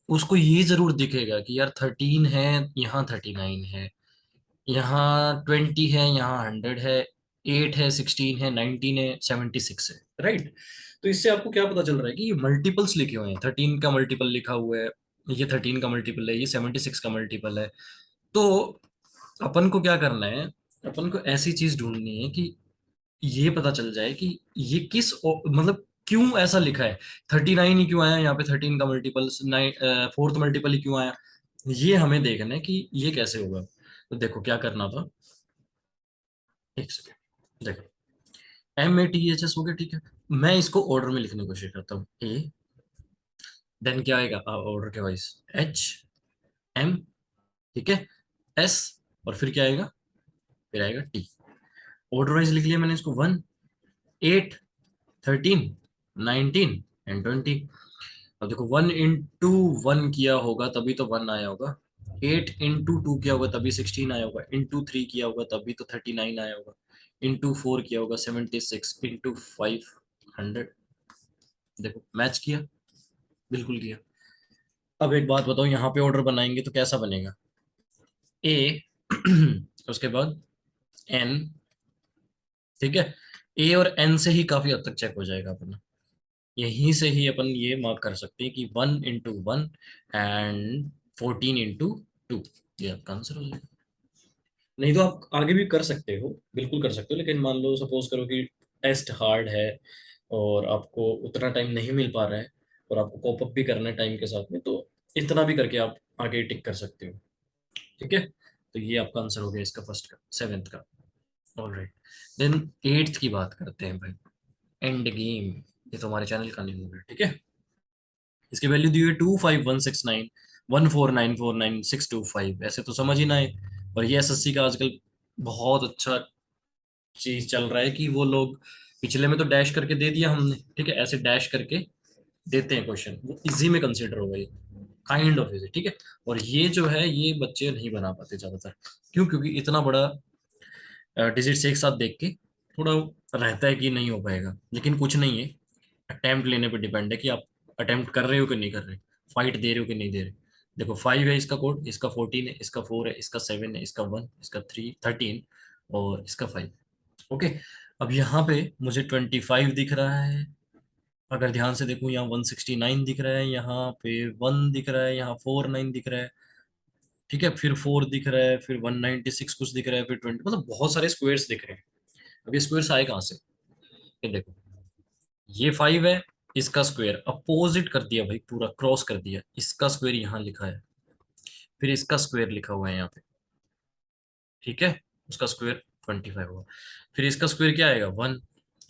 उसको ये जरूर दिखेगा कि यार 13 है, यहाँ 39 है, यहाँ 20 है, यहाँ 100 है, 8 है, 16 है, 19 है, 76 है, राइट? तो इससे आपको क्या पता चल रहा है कि ये मल्टीपल्स लिखे हुए हैं। 13 का मल्टीपल लिखा हुआ है, ये 13 का मल्टीपल है, ये 76 का मल्टीपल है। तो अपन को क्या करना है, अपन को ऐसी चीज ढूंढनी है कि ये पता चल जाए कि ये मतलब क्यों ऐसा लिखा है। 39 ही क्यों आया यहाँ पे, 13 का मल्टीपल, फोर्थ मल्टीपल ही क्यों आया, ये हमें देखना है कि ये कैसे होगा। तो देखो क्या करना था, एक सेकेंड। देखो, MATHS हो गया, ठीक है। मैं इसको ऑर्डर में लिखने की कोशिश करता हूँ। ए, देन क्या आएगा ऑर्डर के वाइज, H, M, ठीक है, एस, और फिर क्या आएगा, फिर आएगा टी। ऑर्डर वाइज लिख लिया मैंने इसको, 1, 8, 13, 19 एंड 20। अब देखो 1 इंटू 1 किया होगा तभी तो 1 आया होगा, 8 इंटू 2 किया होगा तभी 16 आया होगा, इंटू 3 किया होगा तभी तो 39 आया होगा, इंटू 4 किया होगा 76, इंटू 5 100। देखो मैच किया, बिल्कुल किया। अब एक बात बताओ, यहाँ पे ऑर्डर बनाएंगे तो कैसा बनेगा, ए उसके बाद एन, ठीक है। ए और एन से ही काफी हद तक चेक हो जाएगा अपना, यहीं से ही अपन ये मार्क कर सकते हैं कि 1 इंटू 1 एंड 14 इंटू 2, ये आपका आंसर हो जाएगा। नहीं तो आप आगे भी कर सकते हो, बिल्कुल कर सकते हो, लेकिन मान लो सपोज करो कि टेस्ट हार्ड है और आपको उतना टाइम नहीं मिल पा रहा है और आपको कॉप अप भी करना है टाइम के साथ में, तो इतना भी करके आप आगे टिक कर सकते हो, ठीक है। तो ये आपका आंसर हो गया इसका फर्स्ट का, सेवेंथ का। ऑलराइट, देन एट्थ की बात करते हैं भाई, एंड गेम। ये तो हमारे चैनल का नेम हो गया, ठीक है। इसकी वैल्यू दी हुई है 2516914949 625, ऐसे तो समझ ही ना आए। और ये एसएससी का आजकल बहुत अच्छा चीज चल रहा है कि वो लोग, पिछले में तो डैश करके दे दिया हमने, ठीक है, ऐसे डैश करके देते हैं क्वेश्चन, वो इजी में कंसिडर होगा ये, काइंड ऑफ इजी, ठीक है। और ये जो है ये बच्चे नहीं बना पाते ज्यादातर, क्यों, क्योंकि इतना बड़ा डिजिट्स एक साथ देख के थोड़ा रहता है कि नहीं हो पाएगा, लेकिन कुछ नहीं है, अटेम्प्ट लेने पे डिपेंड है कि आप अटेम्प्ट कर रहे हो कि नहीं कर रहे, फाइट दे रहे हो कि नहीं दे रहे। देखो 5 है इसका कोड, इसका 14 है, इसका 4 है, इसका 7 है, इसका 1, इसका 13 और इसका 5। ओके, अब यहाँ पे मुझे 25 दिख रहा है, अगर ध्यान से देखूं यहाँ 169 दिख रहा है, यहाँ पे 1 दिख रहा है, यहाँ 49 दिख रहा है, ठीक है, फिर 4 दिख रहा है, फिर 196 कुछ दिख रहा है, फिर 20, मतलब बहुत सारे स्क्वायर्स दिख रहे हैं। अब ये स्क्वायर्स आए कहाँ से, ये देखो, ये 5 है, इसका स्क्वायर अपोजिट कर दिया भाई, पूरा क्रॉस कर दिया, इसका स्क्वायर यहाँ लिखा है, फिर इसका स्क्वायर लिखा हुआ है यहाँ पे, ठीक है, उसका स्क्वायर 25 होगा, फिर इसका स्क्वायर क्या आएगा 1,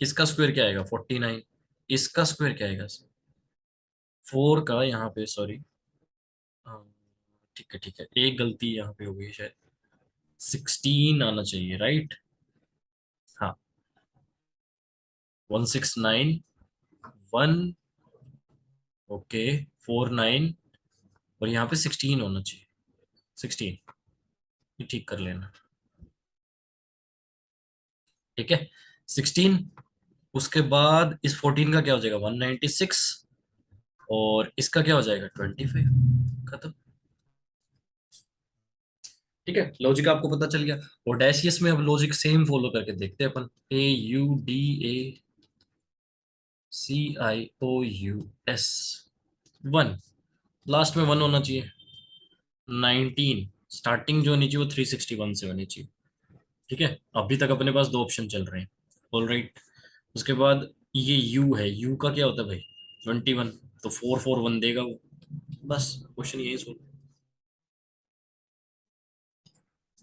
इसका स्क्वायर क्या आएगा 49, इसका स्क्वायर क्या आएगा 4 का, यहाँ पे सॉरी, ठीक है ठीक है, एक गलती यहाँ पे हो गई शायद, 16 आना चाहिए, राइट, हाँ, 169 1, ओके, 49, और यहाँ पे 16 होना चाहिए, 16, ये ठीक कर लेना, ठीक है, 16। उसके बाद इस 14 का क्या हो जाएगा 196, और इसका क्या हो जाएगा 25, खत्म, ठीक है। लॉजिक आपको पता चल गया। और डैशियस में अब लॉजिक सेम फॉलो करके देखते हैं अपन, AUDACIOUS, 1, लास्ट में 1 होना चाहिए, 19, स्टार्टिंग जो होनी चाहिए वो 361 से होनी चाहिए, ठीक है। अभी तक अपने पास दो ऑप्शन चल रहे हैं, ऑल राइट। उसके बाद ये यू है, यू का क्या होता है भाई 21, तो 441 देगा वो, बस क्वेश्चन यही सोल्व,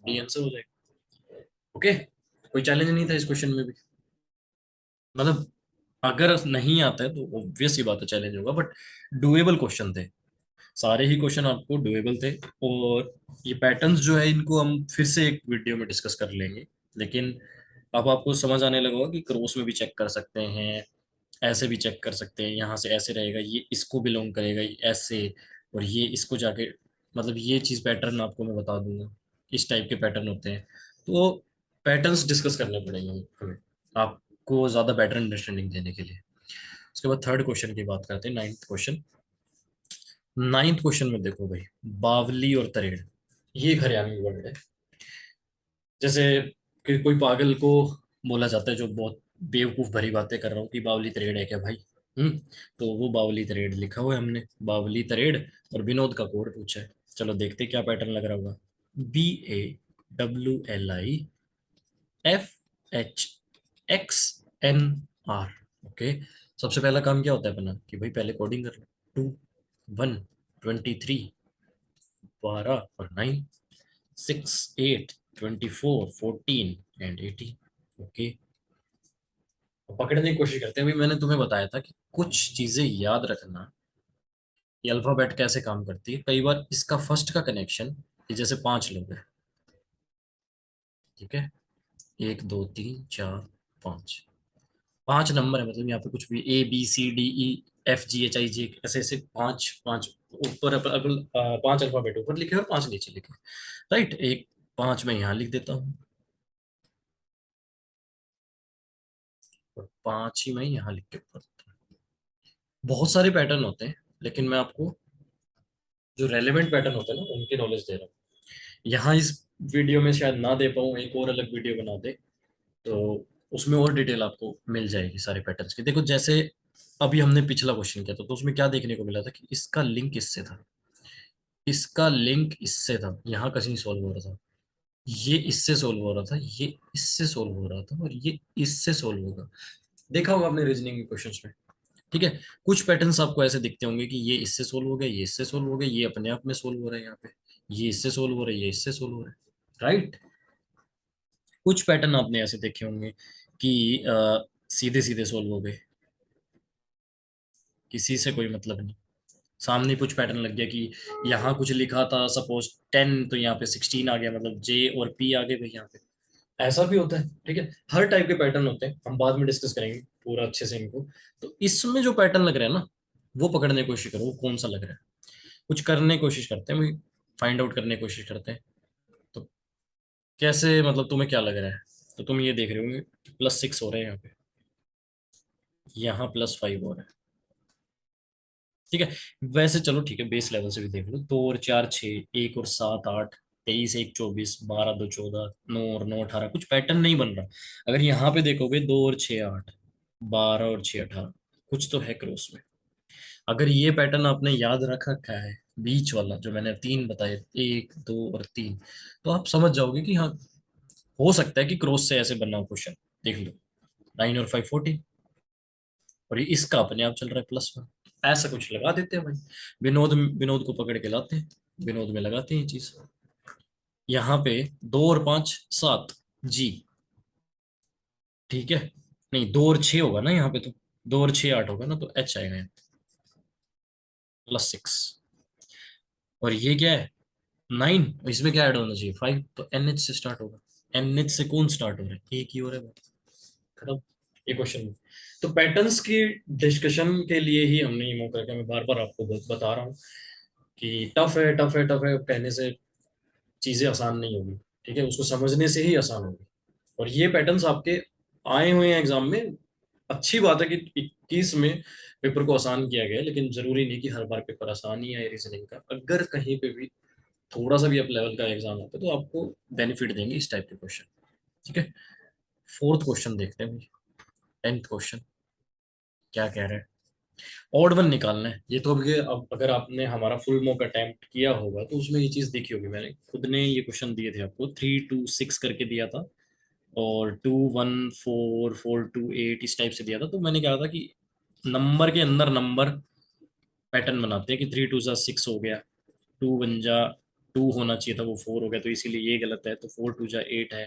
डी आंसर हो जाएगा। ओके, कोई चैलेंज नहीं था इस क्वेश्चन में भी, मतलब अगर नहीं आता है तो ऑब्वियस ही बात है चैलेंज होगा, बट डुएबल क्वेश्चन थे, सारे ही क्वेश्चन आपको डुएबल थे। और ये पैटर्न्स जो है इनको हम फिर से एक वीडियो में डिस्कस कर लेंगे, लेकिन अब आपको समझ आने लगा होगा कि क्रॉस में भी चेक कर सकते हैं, ऐसे भी चेक कर सकते हैं, यहाँ से ऐसे रहेगा, ये इसको बिलोंग करेगा, ये ऐसे, और ये इसको जाके, मतलब ये चीज़ पैटर्न आपको मैं बता दूंगा, इस टाइप के पैटर्न होते हैं। तो पैटर्न्स डिस्कस करने पड़ेंगे हमें आपको ज़्यादा बेटर अंडरस्टैंडिंग देने के लिए। उसके बाद थर्ड क्वेश्चन की बात करते हैं, नाइन्थ क्वेश्चन। नाइन्थ क्वेश्चन में देखो भाई, बावली और तरेड़, ये एक हरियाणवी वर्ड है। जैसे कि कोई पागल को बोला जाता है जो बहुत बेवकूफ भरी बातें कर रहा हूँ कि बावली तरेड़ है क्या भाई, हम्म, तो वो बावली तरेड़ लिखा हुआ है हमने, बावली तरेड़, और विनोद का कोड पूछा है। चलो देखते हैं क्या पैटर्न लग रहा होगा, BAWLIFHXNR, ओके। सबसे पहला काम क्या होता है अपना कि भाई पहले कोडिंग कर लो, 2, 1, 23, 12 और 9, 6, 8, 24, 14 एंड 18, ओके। पकड़ने की कोशिश करते हैं। अभी मैंने तुम्हें बताया था कि कुछ चीजें याद रखना, ये अल्फाबेट कैसे काम करती है। कई बार इसका फर्स्ट का कनेक्शन, जैसे 5 लोग हैं, ठीक है, 1 2 3 4 5, 5 नंबर है, मतलब यहाँ पे कुछ भी ABCDEFGHIJ ऐसे ऐसे पांच पांच ऊपर 5 अल्फाबेट ऊपर लिखे और 5 नीचे लिखे। राइट, एक 5 मैं यहाँ लिख देता हूँ और 5 ही मैं यहाँ लिख के ऊपर देता हूँ। बहुत सारे पैटर्न होते हैं, लेकिन मैं आपको जो रेलेवेंट पैटर्न होते हैं ना उनकी नॉलेज दे रहा हूँ। यहाँ इस वीडियो में शायद ना दे पाऊँ, एक और अलग वीडियो बना दे तो उसमें और डिटेल आपको मिल जाएगी सारे पैटर्न्स की। देखो जैसे अभी हमने पिछला क्वेश्चन किया था तो उसमें क्या देखने को मिला था कि इसका लिंक इससे था, इसका लिंक इससे था, यहाँ कहीं सॉल्व हो रहा था, ये इससे सॉल्व हो रहा था, ये इससे सॉल्व हो रहा था और ये इससे सॉल्व होगा। देखा होगा आपने रीजनिंग के क्वेश्चंस में। ठीक है, कुछ पैटर्न्स आपको ऐसे दिखते होंगे कि ये इससे सोल्व हो गया, ये इससे सोल्व हो गया, ये अपने आप में सोल्व हो रहा है, यहाँ पे ये इससे सोल्व हो रहा है, ये इससे सोल्व हो रहा है। राइट, कुछ पैटर्न आपने ऐसे देखे होंगे कि सीधे सीधे सोल्व हो गए, किसी से कोई मतलब नहीं। सामने कुछ पैटर्न लग गया कि यहाँ कुछ लिखा था सपोज 10 तो यहाँ पे 16 आ गया, मतलब जे और पी आ गए भाई यहाँ पे। ऐसा भी होता है। ठीक है, हर टाइप के पैटर्न होते हैं, हम बाद में डिस्कस करेंगे पूरा अच्छे से इनको। तो इसमें जो पैटर्न लग रहा है ना वो पकड़ने की कोशिश करो, वो कौन सा लग रहा है। कुछ करने की कोशिश करते हैं, फाइंड आउट करने की कोशिश करते हैं। तो कैसे, मतलब तुम्हें क्या लग रहा है? तो तुम ये देख रहे होंगे +6 हो रहे हैं यहाँ पे, यहाँ +5 हो रहा है। ठीक है, वैसे चलो ठीक है, बेस लेवल से भी देख लो, 2 और 4 6, 1 और 7 8, 23 1 24, 12 2 14, 9 और 9 18, कुछ पैटर्न नहीं बन रहा। अगर यहाँ पे देखोगे 2 और 6 8, 12 और 6 18, कुछ तो है क्रॉस में। अगर ये पैटर्न आपने याद रख रखा है, बीच वाला जो मैंने 3 बताए, 1 2 और 3, तो आप समझ जाओगे कि हाँ, हो सकता है कि क्रॉस से ऐसे बनना हो क्वेश्चन। देख लो, 9 और 5 14, और ये इसका अपने आप चल रहा है +1। ऐसा कुछ लगा देते हैं भाई, विनोद विनोद को पकड़ के लाते हैं, विनोद में लगाते हैं ये चीज। यहाँ पे 2 और 5 7 जी। ठीक है, नहीं 2 और 6 होगा ना यहाँ पे, तो 2 और 6 8 होगा ना, तो एच आएगा यहाँ +6। और ये क्या है 9, इसमें क्या ऐड होना चाहिए 5, तो NH से स्टार्ट होगा। NH से कौन स्टार्ट हो रहा है, एक ही हो रहा है, खत्म ये क्वेश्चन। तो पैटर्न्स की डिस्कशन के लिए ही हमने ये मौका रखा। मैं बार बार आपको बता रहा हूँ कि टफ है टफ है टफ है कहने से चीजें आसान नहीं होगी। ठीक है, उसको समझने से ही आसान होगी। और ये पैटर्न्स आपके आए हुए हैं एग्जाम में। अच्छी बात है कि 21 में पेपर को आसान किया गया है, लेकिन जरूरी नहीं कि हर बार पेपर आसान ही आए रीजनिंग का। अगर कहीं पे भी थोड़ा सा भी अप लेवल का एग्जाम होता है तो आपको बेनिफिट देंगे इस टाइप के क्वेश्चन। ठीक है, फोर्थ क्वेश्चन देखते हैं भाई। 10th क्वेश्चन क्या कह रहा है, ऑड वन निकालना है। ये तो अभी अब अगर आपने हमारा फुल मॉक अटेम्प्ट किया होगा तो उसमें ये चीज देखी होगी, मैंने खुद ने ये क्वेश्चन दिए थे आपको, 3 2 6 करके दिया था और 2 1 4 4 2 8 इस टाइप से दिया था। तो मैंने कहा था कि नंबर के अंदर नंबर पैटर्न बनाते हैं कि 3 2 जा 6 हो गया, 2 1 जा 2 होना चाहिए था, वो 4 हो गया, तो इसीलिए ये गलत है, तो 4 2 जा 8 है,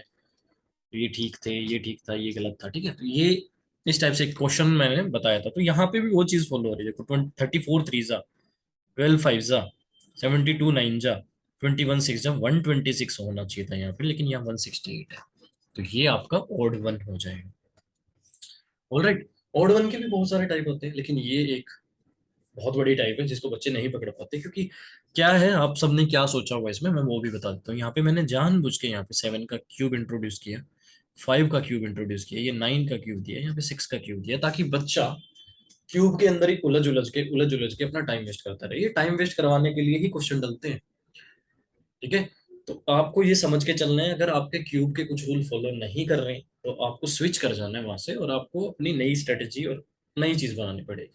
तो ये ठीक थे, ये ठीक था, ये गलत था। ठीक है, तो ये इस टाइप से क्वेश्चन मैंने बताया था। तो यहाँ पे भी वो चीज फॉलो हो रही है। देखो 34 3 जा 12 5 जा 72 9 जा 21 6 जा 126 होना चाहिए था यहाँ पे, लेकिन यहाँ 168 है। तो ये आपका ऑड वन हो जाएगा। ऑलराइट, ऑड वन के भी बहुत सारे टाइप होते हैं, लेकिन ये एक बहुत बड़ी टाइप है जिसको बच्चे नहीं पकड़ पाते। क्योंकि क्या है, आप सबने क्या सोचा हुआ इसमें, मैं वो भी बता देता हूँ। यहाँ पे मैंने जानबूझ के यहाँ पे 7 का क्यूब इंट्रोड्यूस किया, 5 का क्यूब इंट्रोड्यूस किया, ये 9 का क्यूब दिया, यहाँ पे 6 का क्यूब दिया, ताकि बच्चा क्यूब के अंदर ही उलझ उलझ के अपना टाइम वेस्ट करता रहे। ये टाइम वेस्ट करवाने के लिए ही क्वेश्चन डलते हैं। ठीक है, तो आपको ये समझ के चलना है, अगर आपके क्यूब के कुछ रूल फॉलो नहीं कर रहे हैं तो आपको स्विच कर जाना है वहां से, और आपको अपनी नई स्ट्रेटेजी और नई चीज बनानी पड़ेगी।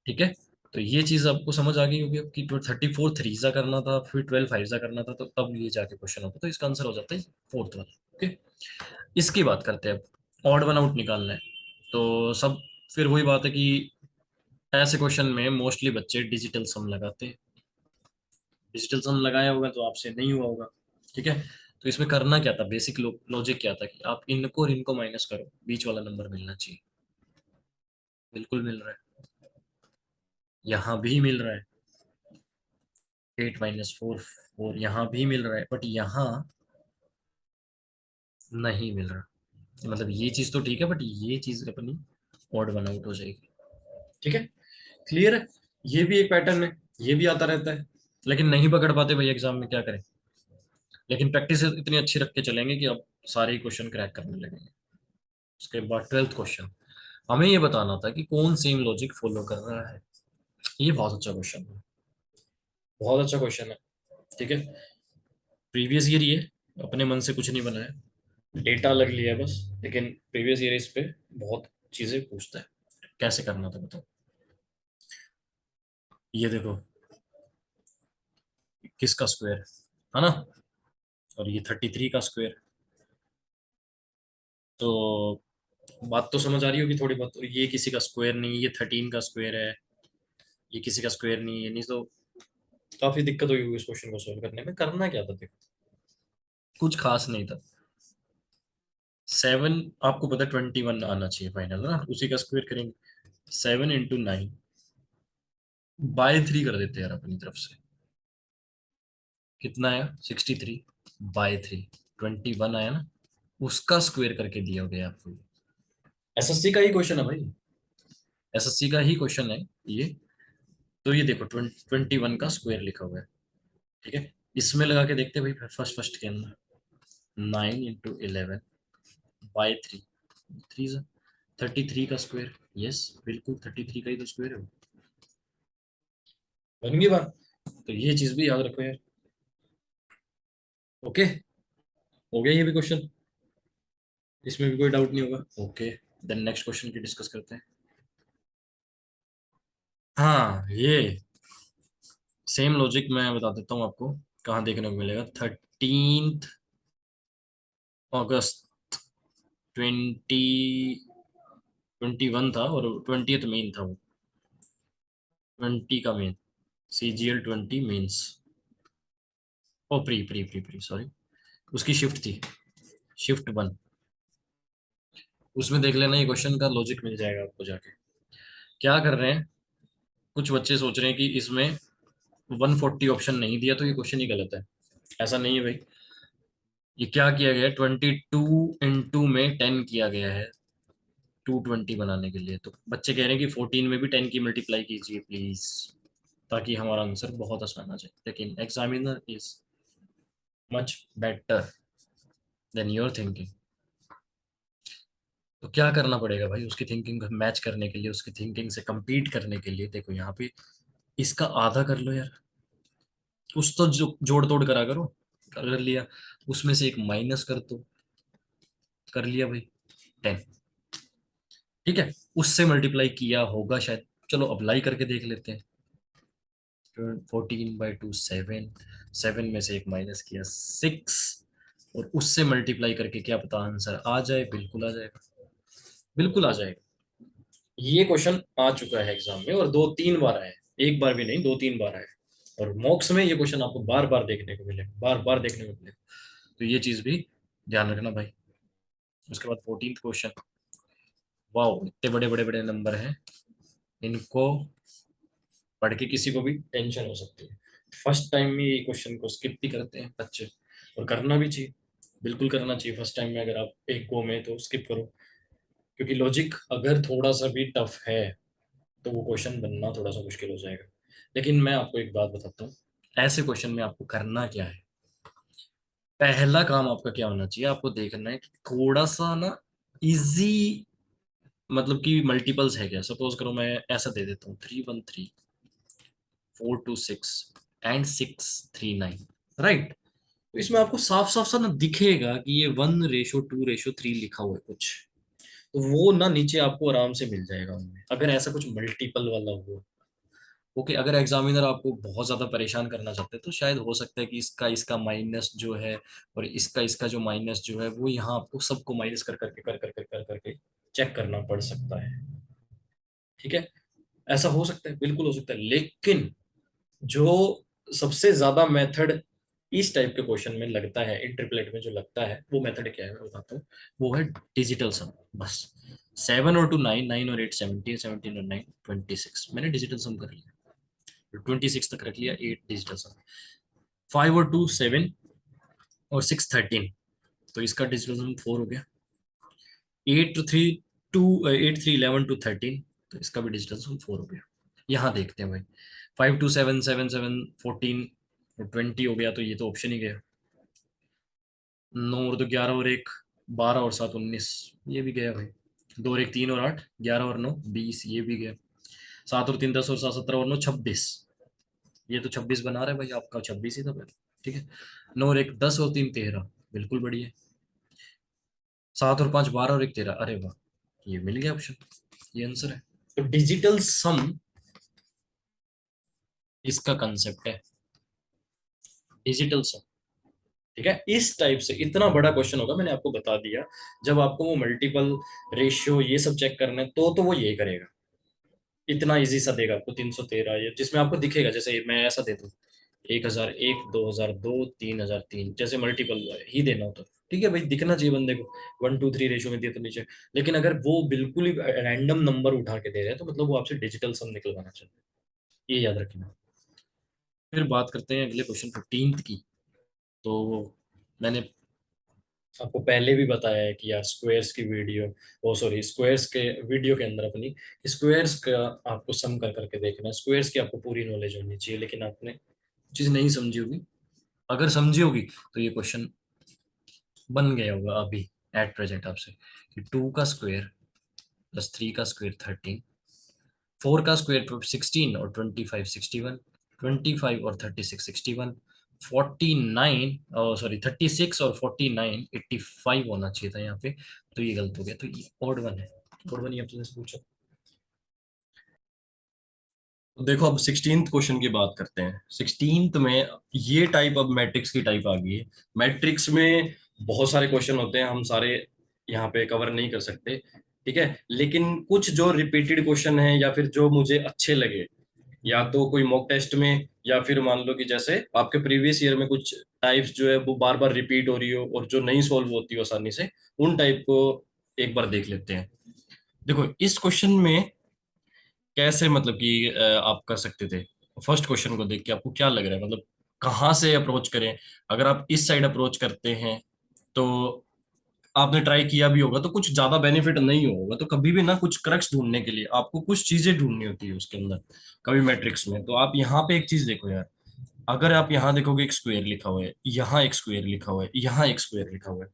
ठीक है, तो ये चीज आपको समझ आ गई होगी कि 34 3 करना था, फिर 12 5 करना था, तो तब ये जाके क्वेश्चन होता, तो इसका आंसर हो जाता है फोर्थ वाला। ओके, इसकी बात करते हैं अब, ऑड वन आउट निकालना है। तो सब फिर वही बात है कि ऐसे क्वेश्चन में मोस्टली बच्चे डिजिटल सम लगाते हैं। डिजिटल सम लगाया होगा तो आपसे नहीं हुआ होगा। ठीक है, तो इसमें करना क्या था, बेसिक लॉजिक क्या था कि आप इनको और इनको माइनस करो, बीच वाला नंबर मिलना चाहिए। बिल्कुल मिल रहा है, यहाँ भी मिल रहा है, 8 - 4 4 यहाँ भी मिल रहा है, बट यहाँ नहीं मिल रहा, मतलब ये चीज तो ठीक है, बट ये चीज अपनी ऑड वन आउट हो जाएगी। ठीक है, क्लियर है। ये भी एक पैटर्न है, ये भी आता रहता है, लेकिन नहीं पकड़ पाते भाई एग्जाम में, क्या करें। लेकिन प्रैक्टिस इतनी अच्छी रख के चलेंगे कि अब सारे ही क्वेश्चन क्रैक करने लगेंगे। उसके बाद 12th क्वेश्चन, हमें ये बताना था कि कौन सेम लॉजिक फॉलो कर रहा है। ये बहुत अच्छा क्वेश्चन है, बहुत अच्छा क्वेश्चन है। ठीक है, प्रीवियस ईयर ये अपने मन से कुछ नहीं बनाया, डेटा अलग लिया है बस, लेकिन प्रीवियस ईयर इस पे बहुत चीजें पूछता है। कैसे करना था बताओ। ये देखो, किसका स्क्वायर है ना, और ये 33 का स्क्वायर। तो बात तो समझ आ रही होगी थोड़ी बहुत, और ये किसी का स्क्वायर नहीं, ये 13 का स्क्वायर है, ये किसी का स्क्वायर नहीं है, नहीं तो काफी दिक्कत हुई होगी इस क्वेश्चन को सोल्व करने में। करना क्या था देखो, कुछ खास नहीं था। 7 आपको पता 21 आना चाहिए फाइनल ना, उसी का स्क्वायर करेंगे। 7 × 9 बाय 3 कर देते हैं यार अपनी तरफ से। कितना आया 63, बाय 3 21 आया ना, उसका स्क्वायर करके दिया गया आपको। एसएससी का ही क्वेश्चन है भाई, एसएससी का ही क्वेश्चन है ये। तो ये देखो 21 का स्क्वायर लिखा हुआ है। ठीक है, इसमें लगा के देखते हैं भाई, फर्स्ट फर्स्ट के अंदर 9 × 11 बाय 3, 33 का स्क्वायर। यस, बिल्कुल 33 का ही तो स्क्वायर है। बन गई बात, तो ये चीज भी याद रखो यार। ओके, हो गया ये भी क्वेश्चन, इसमें भी कोई डाउट नहीं होगा। ओके, देन नेक्स्ट क्वेश्चन की डिस्कस करते हैं। हाँ, ये सेम लॉजिक मैं बता देता हूँ आपको, कहाँ देखने को मिलेगा। 13 अगस्त 2021 था, और 20th मेन था वो, 20 का main, CGL 20 mains. Oh pre pre pre pre sorry, उसकी शिफ्ट थी, शिफ्ट 1। उसमें देख लेना, ये क्वेश्चन का लॉजिक मिल जाएगा आपको जाके। क्या कर रहे हैं, कुछ बच्चे सोच रहे हैं कि इसमें 140 ऑप्शन नहीं दिया तो ये क्वेश्चन ही गलत है। ऐसा नहीं है भाई, ये क्या किया गया है, 22 × 2 में 10 किया गया है 220 बनाने के लिए। तो बच्चे कह रहे हैं कि 14 में भी 10 की मल्टीप्लाई कीजिए प्लीज, ताकि हमारा आंसर बहुत आसान आ जाए। लेकिन examiner is much better than your thinking. तो क्या करना पड़ेगा भाई, उसकी थिंकिंग को मैच करने के लिए, उसकी थिंकिंग से compete करने के लिए, देखो यहाँ पे इसका आधा कर लो यार, कुछ तो जो जोड़ तोड़ करा करो। कर लिया, उसमें से एक माइनस कर दो, कर लिया भाई 10। ठीक है, उससे मल्टीप्लाई किया होगा शायद, चलो अप्लाई करके देख लेते हैं। 14/2 7, 7 में से एक माइनस किया 6, और उससे मल्टीप्लाई करके क्या पता आंसर आ जाए। बिल्कुल आ जाएगा, बिल्कुल आ जाएगा। ये क्वेश्चन आ चुका है एग्जाम में, और 2-3 बार आया है, एक बार भी नहीं 2-3 बार आया है। और मॉक्स में ये क्वेश्चन आपको बार बार देखने को मिलेगा, बार बार देखने को मिलेगा। तो ये चीज भी ध्यान रखना भाई। उसके बाद 14th क्वेश्चन, वाह इतने बड़े बड़े बड़े नंबर हैं, इनको पढ़ के किसी को भी टेंशन हो सकती है। फर्स्ट टाइम में ये क्वेश्चन को स्किप भी करते हैं बच्चे, और करना भी चाहिए, बिल्कुल करना चाहिए। फर्स्ट टाइम में अगर आप एक गो में तो स्किप करो, क्योंकि लॉजिक अगर थोड़ा सा भी टफ है तो वो क्वेश्चन बनना थोड़ा सा मुश्किल हो जाएगा। लेकिन मैं आपको एक बात बताता हूँ, ऐसे क्वेश्चन में आपको करना क्या है। पहला काम आपका क्या होना चाहिए, आपको देखना है कि थोड़ा सा ना इजी, मतलब कि मल्टीपल्स है क्या। सपोज करो मैं ऐसा दे देता हूँ, 313 426 एंड 639, राइट। तो इसमें आपको साफ साफ सा ना दिखेगा कि ये 1:2:3 लिखा हुआ है कुछ, तो वो ना नीचे आपको आराम से मिल जाएगा उनमें, अगर ऐसा कुछ मल्टीपल वाला हुआ। ओके, अगर एग्जामिनर आपको बहुत ज्यादा परेशान करना चाहते हैं तो शायद हो सकता है कि इसका इसका माइनस जो है, और इसका इसका जो माइनस जो है, वो यहाँ आपको सबको माइनस कर करके चेक करना पड़ सकता है। ठीक है, ऐसा हो सकता है, बिल्कुल हो सकता है। लेकिन जो सबसे ज्यादा मेथड इस टाइप के क्वेश्चन में लगता है, इन ट्रिपलेट में जो लगता है, वो मेथड क्या है मैं बताता हूँ। वो है डिजिटल सम, बस। 7 और 2 9, 9 और 8 17, 17 और 9 26, मैंने डिजिटल सम कर लिया। 26 तक रख लिया, 8 डिजिटल सम। 5 और 2 7, और 6 13, तो इसका डिजिटल सम 4 हो गया। 8 3 11 तो इसका भी डिजिटल सम 4 हो गया। यहाँ देखते हैं भाई, 5 2 7 7 7 14 और 20 हो गया, तो ये तो ऑप्शन ही गया। 9 और 2 11 और 1 12 और 7 19, ये भी गया भाई। 2 और 1 3 और 8 11 और 9 20, ये भी गया। 7 और 3 10 और 7 17 और 9 26, ये तो 26 बना रहा है भाई, आपका 26 ही था भाई। ठीक है। 9 और 1 10 और 3 13, बिल्कुल बढ़िया। 7 और 5 12 और 1 13, अरे वाह, ये मिल गया ऑप्शन, ये आंसर है। तो डिजिटल सम इसका कंसेप्ट है, डिजिटल सम। ठीक है, इस टाइप से इतना बड़ा क्वेश्चन होगा, मैंने आपको बता दिया। जब आपको वो मल्टीपल रेशियो ये सब चेक करना है तो वो यही करेगा। इतना इजी सा देगा आपको 313, ये जिसमें आपको दिखेगा, जैसे मैं ऐसा दे दूं 1001 2002 3003, जैसे मल्टीपल ही देना होता। ठीक है भाई, दिखना चाहिए बंदे को 1 2 3 रेशियो में दिए तो नीचे। लेकिन अगर वो बिल्कुल ही रैंडम नंबर उठा के दे रहे हैं तो मतलब वो आपसे डिजिटल सम निकलवाना चाहते हैं, ये याद रखना। फिर बात करते हैं अगले क्वेश्चन 15 की। तो मैंने आपको पहले भी बताया है कि यार स्क्वायर्स की वीडियो, ओ सॉरी, स्क्वायर्स के वीडियो के अंदर अपनी स्क्वायर्स का आपको सम कर करके देखना है। स्क्वायर्स की आपको पूरी नॉलेज होनी चाहिए, लेकिन आपने चीज नहीं समझी होगी। अगर समझी होगी तो ये क्वेश्चन बन गया होगा अभी एट प्रेजेंट आपसे, कि 2 का स्क्वायर प्लस 3 का स्क्वायर 13, 4 का स्क्वायर 16 और 25 61, 25 और 36 61, 49 सॉरी 36 और 49 85 होना चाहिए था यहाँ पे, तो ये गलत हो गया, तो ये ऑड वन है। ऑड वन ही आपसे पूछो। तो देखो अब 16th क्वेश्चन की बात करते हैं। 16th में ये टाइप, अब मैट्रिक्स की टाइप आ गई है। मैट्रिक्स में बहुत सारे क्वेश्चन होते हैं, हम सारे यहाँ पे कवर नहीं कर सकते। ठीक है, लेकिन कुछ जो रिपीटेड क्वेश्चन है या फिर जो मुझे अच्छे लगे, या तो कोई मॉक टेस्ट में, या फिर मान लो कि जैसे आपके प्रीवियस ईयर में कुछ टाइप्स जो है वो बार बार रिपीट हो रही हो और जो नहीं सॉल्व होती हो आसानी से, उन टाइप को एक बार देख लेते हैं। देखो इस क्वेश्चन में कैसे मतलब कि आप कर सकते थे। फर्स्ट क्वेश्चन को देख के आपको क्या लग रहा है, मतलब कहाँ से अप्रोच करें। अगर आप इस साइड अप्रोच करते हैं तो आपने ट्राई किया भी होगा तो कुछ ज्यादा बेनिफिट नहीं होगा। तो कभी भी ना कुछ क्रक्स ढूंढने के लिए आपको कुछ चीजें ढूंढनी होती है उसके अंदर, कभी मैट्रिक्स में। तो आप यहाँ पे एक चीज देखो यार, अगर आप यहाँ देखोगे एक स्क्वायर लिखा हुआ है, यहाँ एक स्क्वायर लिखा हुआ है, यहाँ एक स्क्वायर लिखा हुआ है,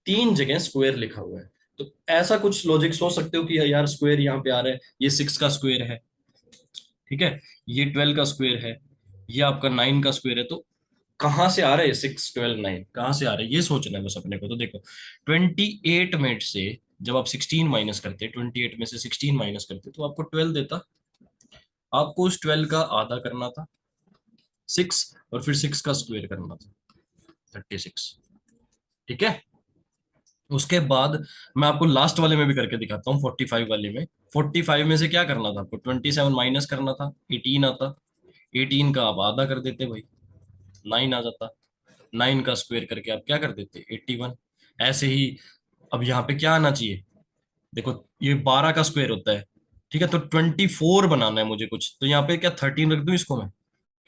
3 जगह स्क्वायर लिखा हुआ है। तो ऐसा कुछ लॉजिक सोच सकते हो कि यार स्क्वायर यहाँ पे आ रहा है, ये 6 का स्क्वायर है, ठीक है, ये 12 का स्क्वायर है, ये आपका 9 का स्क्वायर है, तो कहाँ से आ रहा है 6 12 9, कहाँ से आ रहा है ये सोचना है बस अपने को। तो देखो 28 में से जब आप 16 माइनस करते, 28 में से 16 माइनस करते तो आपको 12 देता। आपको उस 12 का आधा करना था 6, और फिर 6 का स्क्वायर करना था 36। ठीक है, उसके बाद मैं आपको लास्ट वाले में भी करके दिखाता हूँ, 45 वाले में। 45 में से क्या करना था आपको, 27 माइनस करना था, 18 आता। 18 का आप आधा कर देते भाई, 9 आ जाता। 9 का स्क्वायर करके आप क्या कर देते, 81। ऐसे ही अब यहाँ पे क्या आना चाहिए, देखो ये 12 का स्क्वायर होता है, ठीक है, तो 24 बनाना है मुझे कुछ, तो यहाँ पे क्या 13 रख दूं इसको मैं,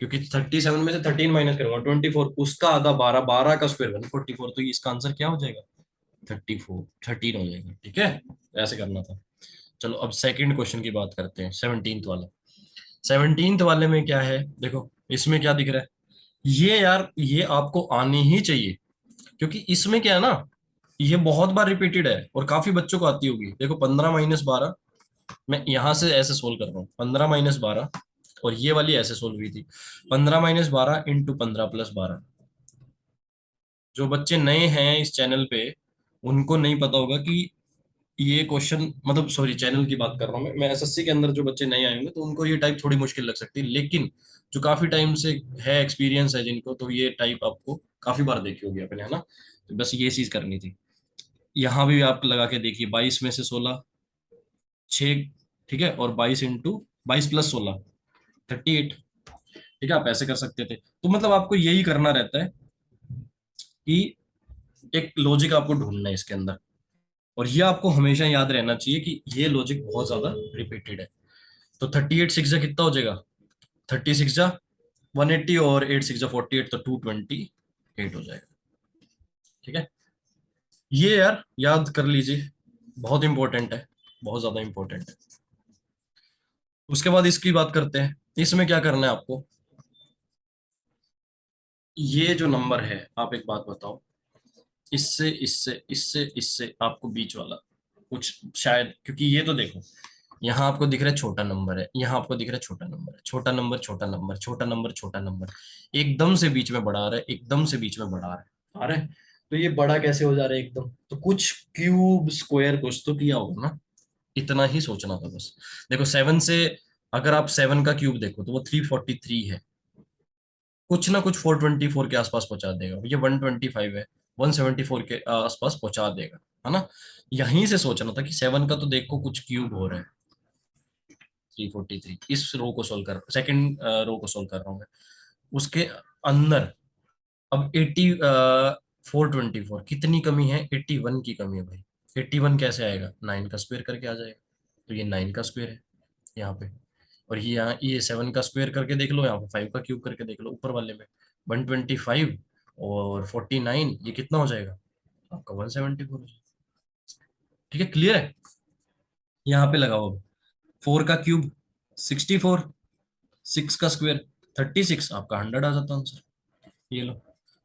क्योंकि 37 में से 13 माइनस करूंगा 24, उसका आधा 12, 12 का स्क्वायर बना 44, तो इसका आंसर क्या हो जाएगा, 13 हो जाएगा। ठीक है, ऐसे करना था। चलो अब सेकंड क्वेश्चन की बात करते हैं, 17th वाला। 17th वाले में क्या है, देखो इसमें क्या दिख रहा है, ये यार ये आपको आनी ही चाहिए, क्योंकि इसमें क्या है ना, ये बहुत बार रिपीटेड है और काफी बच्चों को आती होगी। देखो 15 - 12, मैं यहां से ऐसे सोल्व कर रहा हूँ, 15 - 12, और ये वाली ऐसे सोल्व हुई थी, 15 - 12 इंटू 15 + 12। जो बच्चे नए हैं इस चैनल पे, उनको नहीं पता होगा कि ये क्वेश्चन, मतलब सॉरी चैनल की बात कर रहा हूँ मैं एसएससी के अंदर जो बच्चे नए आए होंगे तो उनको ये टाइप थोड़ी मुश्किल लग सकती है, लेकिन जो काफी टाइम से है, एक्सपीरियंस है जिनको, तो ये टाइप आपको काफी बार देखी होगी आपने, है ना। तो बस ये चीज करनी थी। यहाँ भी आप लगा के देखिए, 22 में से 16 6, ठीक है, और 22 इंटू 22 + 16 38। ठीक है, आप ऐसे कर सकते थे। तो मतलब आपको यही करना रहता है कि एक लॉजिक आपको ढूंढना है इसके अंदर, और ये आपको हमेशा याद रहना चाहिए कि ये लॉजिक बहुत ज्यादा रिपीटेड है। तो 38 6 जा कितना हो जाएगा, 36 जा 180, और 8 6 जा 48, तो 228 हो जाएगा। ठीक है, ये यार याद कर लीजिए, बहुत इंपॉर्टेंट है, बहुत ज्यादा इंपॉर्टेंट है। उसके बाद इसकी बात करते हैं, इसमें क्या करना है आपको। ये जो नंबर है, आप एक बात बताओ, इससे इससे इससे इससे आपको बीच वाला कुछ शायद, क्योंकि ये तो देखो, यहाँ आपको दिख रहा है छोटा नंबर है, यहाँ आपको दिख रहा है छोटा नंबर है, छोटा नंबर छोटा नंबर छोटा नंबर छोटा नंबर, एकदम से बीच में बढ़ा आ रहा है, एकदम से बीच में बढ़ा आ रहा है, आ रहा है। तो ये बड़ा कैसे हो जा रहा है एकदम, तो कुछ क्यूब स्क्वायर कुछ तो किया होगा ना, इतना ही सोचना था बस। देखो 7 से, अगर आप 7 का क्यूब देखो तो वो 343 है, कुछ ना कुछ 424 के आसपास पहुंचा देगा, ये 125 है, 174 के आसपास पहुंचा देगा, है ना। यहीं से सोचना था कि 7 का तो देखो कुछ क्यूब हो रहा है, 343, इस रो को सोल्व कर, सेकंड रो को सोल्व कर रहा हूँ मैं। उसके अंदर अब 424 कितनी कमी है, 81 की कमी है भाई। 81 कैसे आएगा, 9 का स्क्वायर करके आ जाएगा, तो ये 9 का स्क्वायर है यहाँ पे। और ये यहाँ ये 7 का स्क्वायर करके देख लो, यहाँ पे 5 का क्यूब करके देख लो ऊपर वाले में, 125 और 49, ये कितना हो जाएगा आपका, 174 हो जाएगा। ठीक है, क्लियर है। यहाँ पे लगाओ अब, 4 का क्यूब 64, 6 का स्क्वायर 36, आपका 100 आ जाता आंसर, ये लो।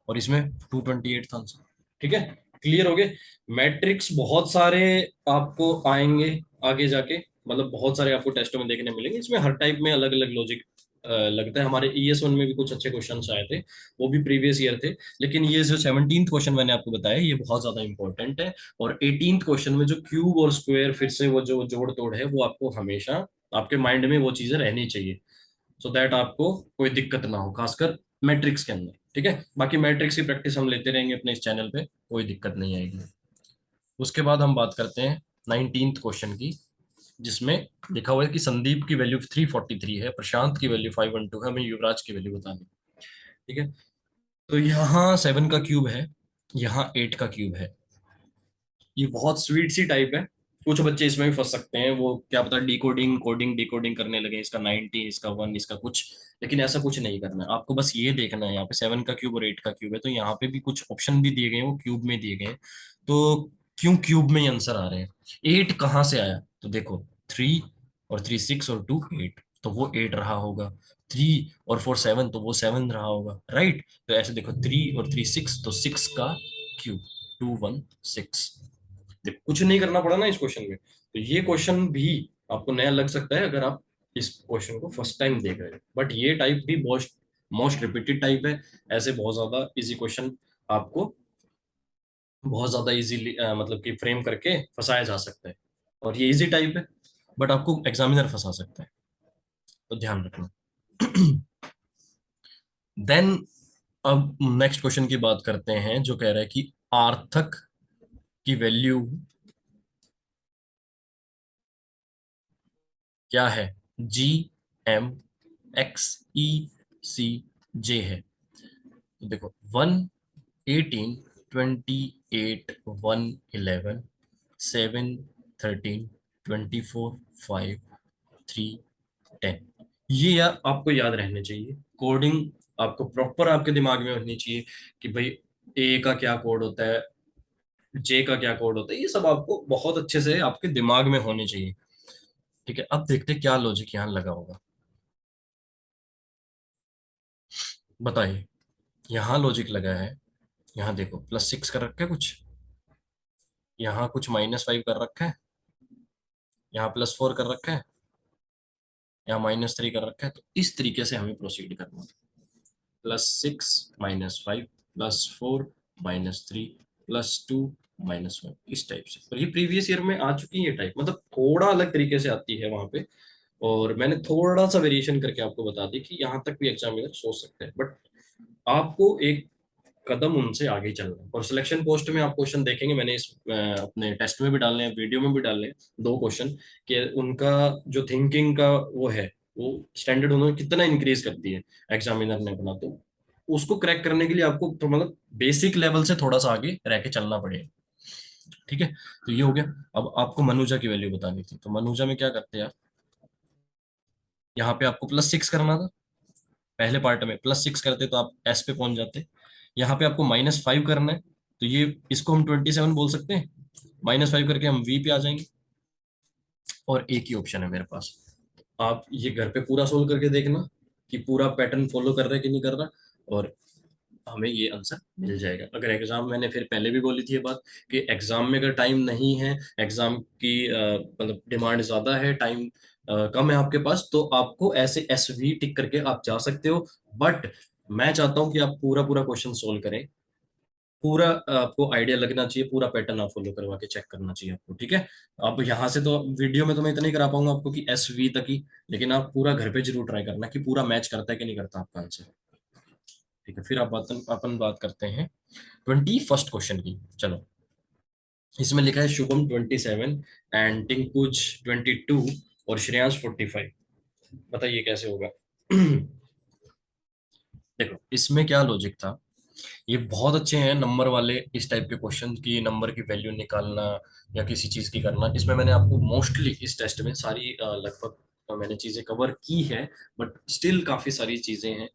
और इसमें 228 था आंसर। ठीक है, क्लियर हो गए। मैट्रिक्स बहुत सारे आपको आएंगे आगे जाके, मतलब बहुत सारे आपको टेस्टों में देखने मिलेंगे, इसमें हर टाइप में अलग अलग लॉजिक लगता है। हमारे ES1 में भी कुछ अच्छे क्वेश्चन आए थे, वो भी प्रीवियस ईयर थे। लेकिन ये जो 17th क्वेश्चन मैंने आपको बताया, ये बहुत ज्यादा इंपॉर्टेंट है। और 18th क्वेश्चन में जो क्यूब और स्क्वायर फिर से वो जो जोड़ तोड़ है, वो आपको हमेशा आपके माइंड में वो चीजें रहनी चाहिए, सो दैट आपको कोई दिक्कत ना हो, खासकर मैट्रिक्स के अंदर। ठीक है, बाकी मैट्रिक्स की प्रैक्टिस हम लेते रहेंगे अपने इस चैनल पे, कोई दिक्कत नहीं आएगी। उसके बाद हम बात करते हैं 19th क्वेश्चन की, जिसमें लिखा हुआ है कि संदीप की वैल्यू 343 है, प्रशांत की वैल्यू 512 है, हमें युवराज की वैल्यू बतानी। ठीक है, तो यहाँ 7 का क्यूब है, यहाँ 8 का क्यूब है। ये बहुत स्वीट सी टाइप है, कुछ बच्चे इसमें भी फंस सकते हैं, वो क्या पता डिकोडिंग कोडिंग डिकोडिंग करने लगे, इसका 90 इसका 1 इसका कुछ। लेकिन ऐसा कुछ नहीं करना है आपको, बस ये देखना है यहाँ पे 7 का क्यूब और 8 का क्यूब है, तो यहाँ पे भी कुछ ऑप्शन भी दिए गए हैं, वो क्यूब में दिए गए हैं। तो क्यों क्यूब में आंसर आ रहे हैं, 8 कहाँ से आया, तो देखो 3 और 3 6 और 2 8, तो वो 8 रहा होगा। 3 और 4 7, तो वो 7 रहा होगा, राइट। तो ऐसे देखो 3 और 3 6, तो 6 का क्यूब 216। देखो कुछ नहीं करना पड़ा ना इस क्वेश्चन में, तो ये क्वेश्चन भी आपको नया लग सकता है अगर आप इस क्वेश्चन को फर्स्ट टाइम देख रहे हैं, बट ये टाइप भी मोस्ट मोस्ट रिपीटेड टाइप है। ऐसे बहुत ज्यादा इजी क्वेश्चन आपको बहुत ज्यादा इजीली मतलब कि फ्रेम करके फंसाया जा सकता है, और ये इजी टाइप है, बट आपको एग्जामिनर फंसा सकता है, तो ध्यान रखना। देन अब नेक्स्ट क्वेश्चन की बात करते हैं, जो कह रहा है कि आर्थक की वैल्यू क्या है, GMXECJ है। तो देखो 1 18 28 1 11 7 13 24 5 3 10, ये यार आपको याद रहने चाहिए। कोडिंग आपको प्रॉपर आपके दिमाग में होनी चाहिए कि भाई ए का क्या कोड होता है, जे का क्या कोड होता है, ये सब आपको बहुत अच्छे से आपके दिमाग में होने चाहिए। ठीक है, अब देखते हैं क्या लॉजिक यहाँ लगा होगा, बताइए। यहाँ लॉजिक लगा है, यहाँ देखो +6 कर रखा है कुछ, यहाँ कुछ -5 कर रखा है, यहाँ +4 कर रखा है, यहाँ -3 कर रखा है, तो इस तरीके से हमें प्रोसीड करना है। +6 -5 +4 -3 +2 -1, इस टाइप से। और ये प्रीवियस ईयर में आ चुकी है ये टाइप, मतलब थोड़ा अलग तरीके से आती है वहां पे, और मैंने थोड़ा सा वेरिएशन करके आपको बता दी कि यहाँ तक भी एग्जामिनर सोच सकते हैं, बट आपको एक कदम उनसे आगे चलना है। और सिलेक्शन पोस्ट में आप क्वेश्चन देखेंगे, मैंने इस अपने टेस्ट में भी डालने हैं, वीडियो में भी डालने हैं, 2 क्वेश्चन, कि उनका जो थिंकिंग का वो है, वो स्टैंडर्ड उन्होंने कितना इंक्रीज कर दी है एग्जामिनर ने अपना, तो उसको क्रैक करने के लिए आपको तो मतलब बेसिक लेवल से थोड़ा सा आगे रह के चलना पड़ेगा। ठीक है, तो ये हो गया। अब आपको मनुजा की वैल्यू बतानी थी, तो मनुजा में क्या करते हैं आप, यहाँ पे आपको +6 करना था, पहले पार्ट में +6 करते तो आप S पे पहुंच जाते। यहाँ पे आपको -5 करना है, तो ये इसको हम 27 बोल सकते हैं, -5 करके हम v पे आ जाएंगे। और एक ही ऑप्शन है मेरे पास, आप ये घर पे पूरा सोल्व करके देखना कि पूरा पैटर्न फॉलो कर रहा है कि नहीं कर रहा, और हमें ये आंसर मिल जाएगा। अगर एग्जाम, मैंने फिर पहले भी बोली थी ये बात, कि एग्जाम में अगर टाइम नहीं है, एग्जाम की मतलब डिमांड ज्यादा है, टाइम कम है आपके पास, तो आपको ऐसे SV टिक करके आप जा सकते हो। बट मैं चाहता हूं कि आप पूरा पूरा क्वेश्चन सोल्व करें, पूरा आपको आइडिया लगना चाहिए, पूरा पैटर्न आप फॉलो करवा के चेक करना चाहिए आपको, ठीक है। अब यहाँ से तो वीडियो में तो मैं इतना ही करा पाऊंगा आपको कि SV तक ही, लेकिन आप पूरा घर पे जरूर ट्राई करना कि पूरा मैच करता है कि नहीं करता आपका आंसर, ठीक है। फिर आप अपन बात करते हैं 21st क्वेश्चन की। चलो, इसमें लिखा है शुभम 27 एंड टिंकुज 22 और श्रेयांश 45। बताइए कैसे होगा। देखो इसमें क्या लॉजिक था, ये बहुत अच्छे हैं नंबर वाले इस टाइप के क्वेश्चन की, नंबर की वैल्यू निकालना या किसी चीज की करना। इसमें मैंने आपको मोस्टली इस टेस्ट में सारी लगभग मैंने चीजें कवर की है, बट स्टिल काफी सारी चीजें हैं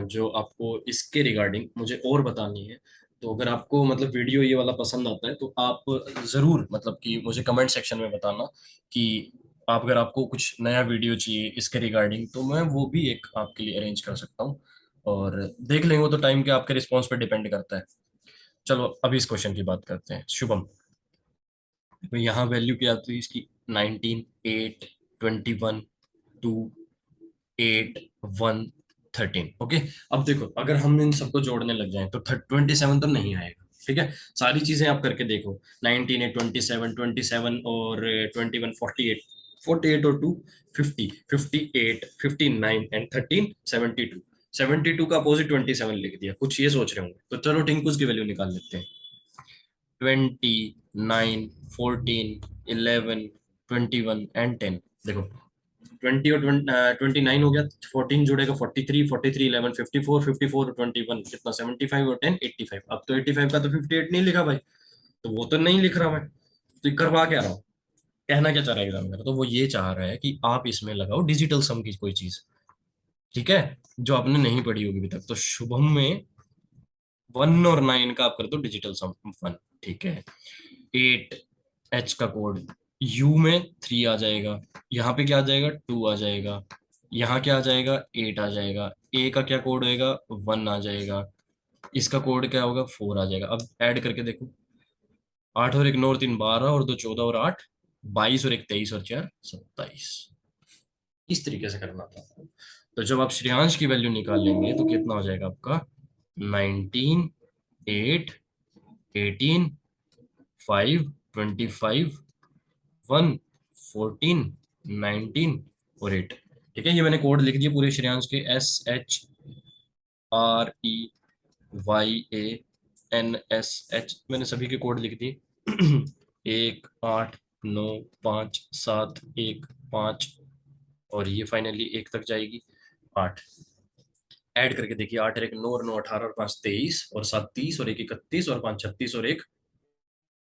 जो आपको इसके रिगार्डिंग मुझे और बतानी है। तो अगर आपको मतलब वीडियो ये वाला पसंद आता है, तो आप जरूर मतलब कि मुझे कमेंट सेक्शन में बताना कि आप, अगर आपको कुछ नया वीडियो चाहिए इसके रिगार्डिंग, तो मैं वो भी एक आपके लिए अरेंज कर सकता हूँ। और देख लेंगे, वो तो टाइम के आपके रिस्पॉन्स पे डिपेंड करता है। चलो अभी इस क्वेश्चन की बात करते हैं शुभम। तो यहाँ वैल्यू क्या आती है इसकी, 19, 8, 21, 2, 8, 1, 13। ओके। अब देखो, अगर हम इन सबको जोड़ने लग जाएं तो 27 तो नहीं आएगा, ठीक है। सारी चीजें आप करके देखो, 19 है, 27, 27 और 21, 48, 48 और 2, 50, 58, 59 एंड 13, 72। 72 का अपोजिट 27 लिख दिया, कुछ ये सोच रहे होंगे, तो चलो टिंकुस की वैल्यू निकाल लेते हैं। 29, 14, 11, 21 एंड 10। देखो 20 और 29 हो गया, 14 जुड़ेगा 43, 43, 11, 54, 54 और 21 कितना, 75 और 10, 85। अब तो 85 का तो 58 नहीं लिखा भाई, तो वो तो नहीं लिख रहा मैं, तो ये करवा क्या रहा हूँ, कहना क्या चाह रहा है एग्जाम में, तो वो ये चाह रहा है कि आप इसमें लगाओ डिजिटल सम की कोई चीज, ठीक है, जो आपने नहीं पढ़ी होगी अभी तक। तो शुभम में 1 और 9 का आप कर दो डिजिटल सम 1, ठीक है। 8H का कोड, U में 3 आ जाएगा, यहाँ पे क्या आ जाएगा, 2 आ जाएगा, यहाँ क्या आ जाएगा, 8 आ जाएगा, A का क्या कोड होएगा, 1 आ जाएगा, इसका कोड क्या होगा, 4 आ जाएगा। अब ऐड करके देखो, 8 और 1 9 और 3 12 और 2 14 और 8 22 और 1 23 और 4 27। इस तरीके से करना था। तो जब आप श्रेयांश की वैल्यू निकाल लेंगे तो कितना हो जाएगा आपका, 19, 8, 18, 5, 25, 1, 14, 19 और 8, ठीक है। ये मैंने कोड लिख दिए पूरे श्रेयांश के, SHREYANSH, मैंने सभी के कोड लिख दिए। 1, 8, 9, 5, 7, 1, 5 और ये फाइनली 1 तक जाएगी, 8। ऐड करके देखिए, 8 और 1 9 और 9 18 और 5 23 और 7 30 और 1 31 और 5 36 और 1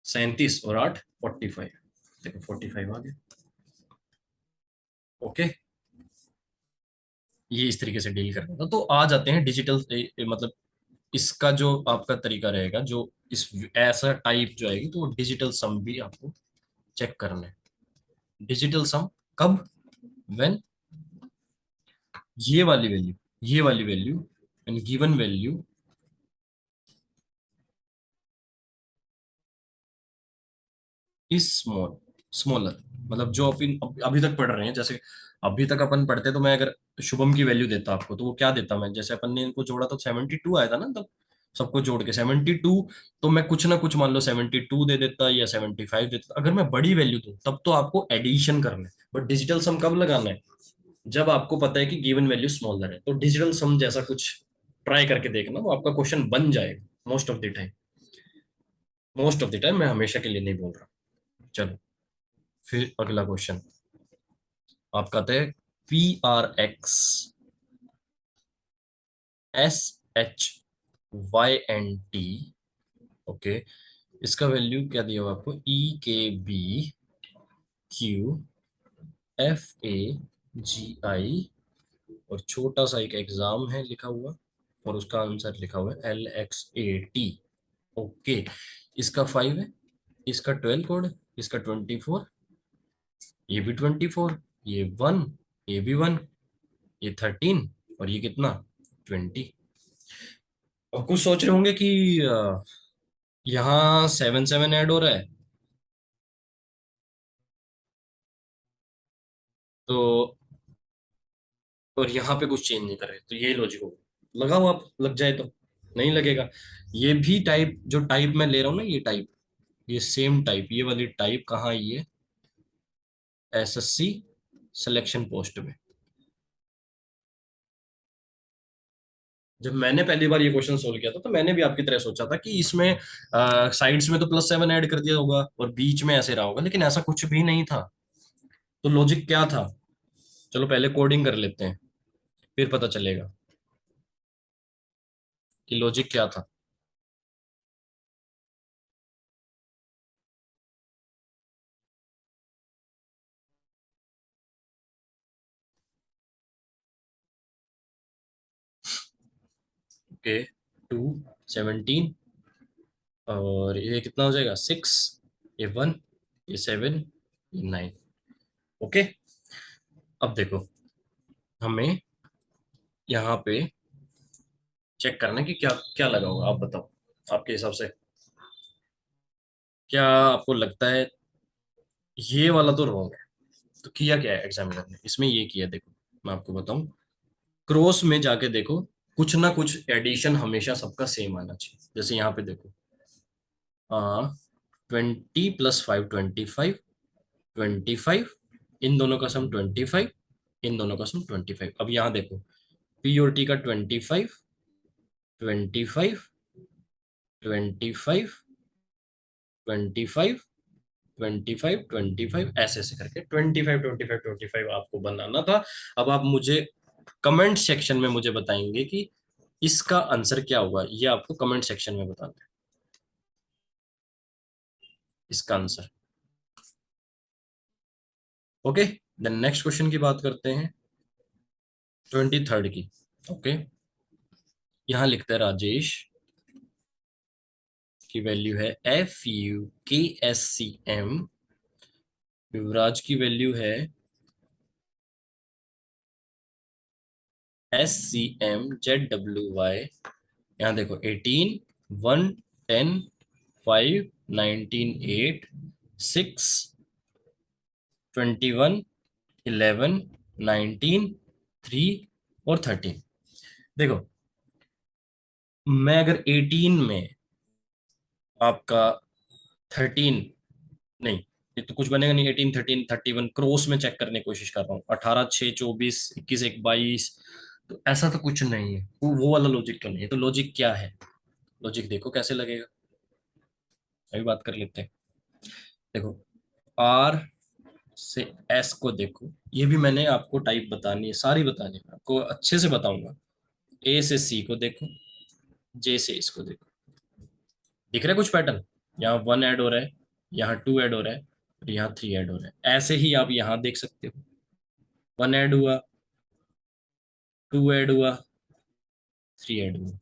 37 और 8 45। देखो 45 आ गया। ओके, ये इस तरीके से डील करना था। तो आ जाते हैं डिजिटल, मतलब इसका जो आपका तरीका रहेगा, जो इस ऐसा टाइप जो आएगी, तो वो डिजिटल सम भी आपको चेक करना है। डिजिटल सम कब, व्हेन ये वाली value and given value is smaller, मतलब जो अपन अभी तक पढ़ रहे हैं, जैसे अभी तक अपन पढ़ते, तो मैं अगर शुभम की वैल्यू देता आपको, तो वो क्या देता मैं, जैसे अपन ने इनको जोड़ा तो 72 आया था ना तब, सबको जोड़ के 72। तो मैं कुछ ना कुछ मान लो 72 दे देता या 75 देता। अगर मैं बड़ी वैल्यू दूं तब तो आपको एडिशन करना है, बट डिजिटल सम कब लगाना है, जब आपको पता है कि गिवन वैल्यू स्मॉलर है। तो डिजिटल सम जैसा कुछ ट्राई करके देखना, वो आपका क्वेश्चन बन जाएगा most of the time. Most of the time, मैं हमेशा के लिए नहीं बोल रहा। चलो फिर अगला क्वेश्चन आपका आता है, PRX SHYNT। ओके, इसका वैल्यू क्या दिया हुआ आपको, EKBQFAGI, और छोटा सा एक एग्जाम है लिखा हुआ, और उसका आंसर लिखा हुआ है LXAT। ओके, इसका 5 है, इसका 12 कोड, इसका 24, ये भी 24, ये 1, ये भी 1, ये 13, और ये कितना, 20। और कुछ सोच रहे होंगे कि यहाँ 7 7 ऐड हो रहा है, तो और यहाँ पे कुछ चेंज नहीं कर रहे, तो यही लॉजिक होगा। लगाओ आप, लग जाए तो। नहीं लगेगा। ये भी टाइप, जो टाइप मैं ले रहा हूँ ना, ये टाइप, ये सेम टाइप, ये वाली टाइप कहाँ आई है, एसएससी सिलेक्शन पोस्ट में। जब मैंने पहली बार ये क्वेश्चन सोल्व किया था, तो मैंने भी आपकी तरह सोचा था कि इसमें साइड्स में तो +7 ऐड कर दिया होगा और बीच में ऐसे रहा होगा, लेकिन ऐसा कुछ भी नहीं था। तो लॉजिक क्या था? चलो पहले कोडिंग कर लेते हैं, फिर पता चलेगा कि लॉजिक क्या था। ओके, 2 17, और ये कितना हो जाएगा, 6, ये 1, ये 7, ये 9। ओके, अब देखो, हमें यहाँ पे चेक करना है कि क्या क्या लगा होगा। आप बताओ, आपके हिसाब से क्या आपको लगता है? ये वाला तो रॉन्ग है। तो किया क्या है एग्जामिनर ने इसमें? ये किया, देखो मैं आपको बताऊं, क्रॉस में जाके देखो, कुछ ना कुछ एडिशन हमेशा सबका सेम आना चाहिए। जैसे यहाँ पे देखो, 20 + 5 25, 25, इन दोनों का सम 25, इन दोनों का सम 25। अब यहाँ देखो, पी और टी का 25, 25, 25, 25, 25, 25, ऐसे ऐसे करके 25 25 25 आपको बनाना था। अब आप मुझे कमेंट सेक्शन में मुझे बताएंगे कि इसका आंसर क्या होगा। ये आपको कमेंट सेक्शन में बताना है इसका answer. Okay, then next question की बात करते हैं, 23 की। ओके, यहाँ लिखता है राजेश की वैल्यू है FUKSCM, युवराज की वैल्यू है SCMZWY। यहाँ देखो, 18, 1, 10, 5, 19, 8, 6, 21, 11, 19, 3 और 13। देखो, मैं अगर 18 में आपका 13, नहीं, ये तो कुछ बनेगा नहीं, 18 13 31 क्रॉस में चेक करने की कोशिश कर रहा हूँ, 18 6 24 21 1 22, तो ऐसा तो कुछ नहीं है, वो वाला लॉजिक तो नहीं है। तो लॉजिक क्या है? लॉजिक देखो कैसे लगेगा, अभी बात कर लेते हैं। देखो, आर से एस को देखो, ये भी मैंने आपको टाइप बतानी है, सारी बतानी है, आपको अच्छे से बताऊंगा। ए से सी को देखो, जे से इसको देखो, दिख रहा है कुछ पैटर्न? यहाँ 1 ऐड हो रहा है, यहाँ 2 ऐड हो रहा है, और यहाँ 3 ऐड हो रहा है। ऐसे ही आप यहाँ देख सकते हो, 1 ऐड हुआ, 2 ऐड हुआ, 3 ऐड हुआ।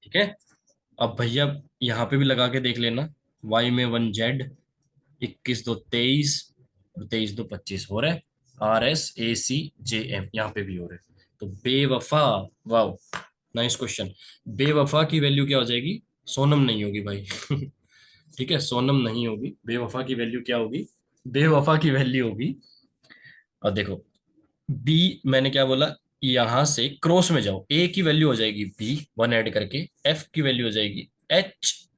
ठीक है, अब भैया यहाँ पे भी लगा के देख लेना, वाई में 1Z, 21 2 23, और 23 2 25 हो रहा है, RSACJM यहाँ पे भी हो रहा है। तो बेवफा, वाह, नाइस क्वेश्चन। बेवफा की वैल्यू क्या हो जाएगी? सोनम नहीं होगी भाई। ठीक है, सोनम नहीं होगी, बेवफा की वैल्यू क्या होगी? बेवफा की वैल्यू होगी, और देखो, बी, मैंने क्या बोला, यहां से क्रॉस में जाओ, ए की वैल्यू हो जाएगी बी 1 ऐड करके, एफ की वैल्यू हो जाएगी एच,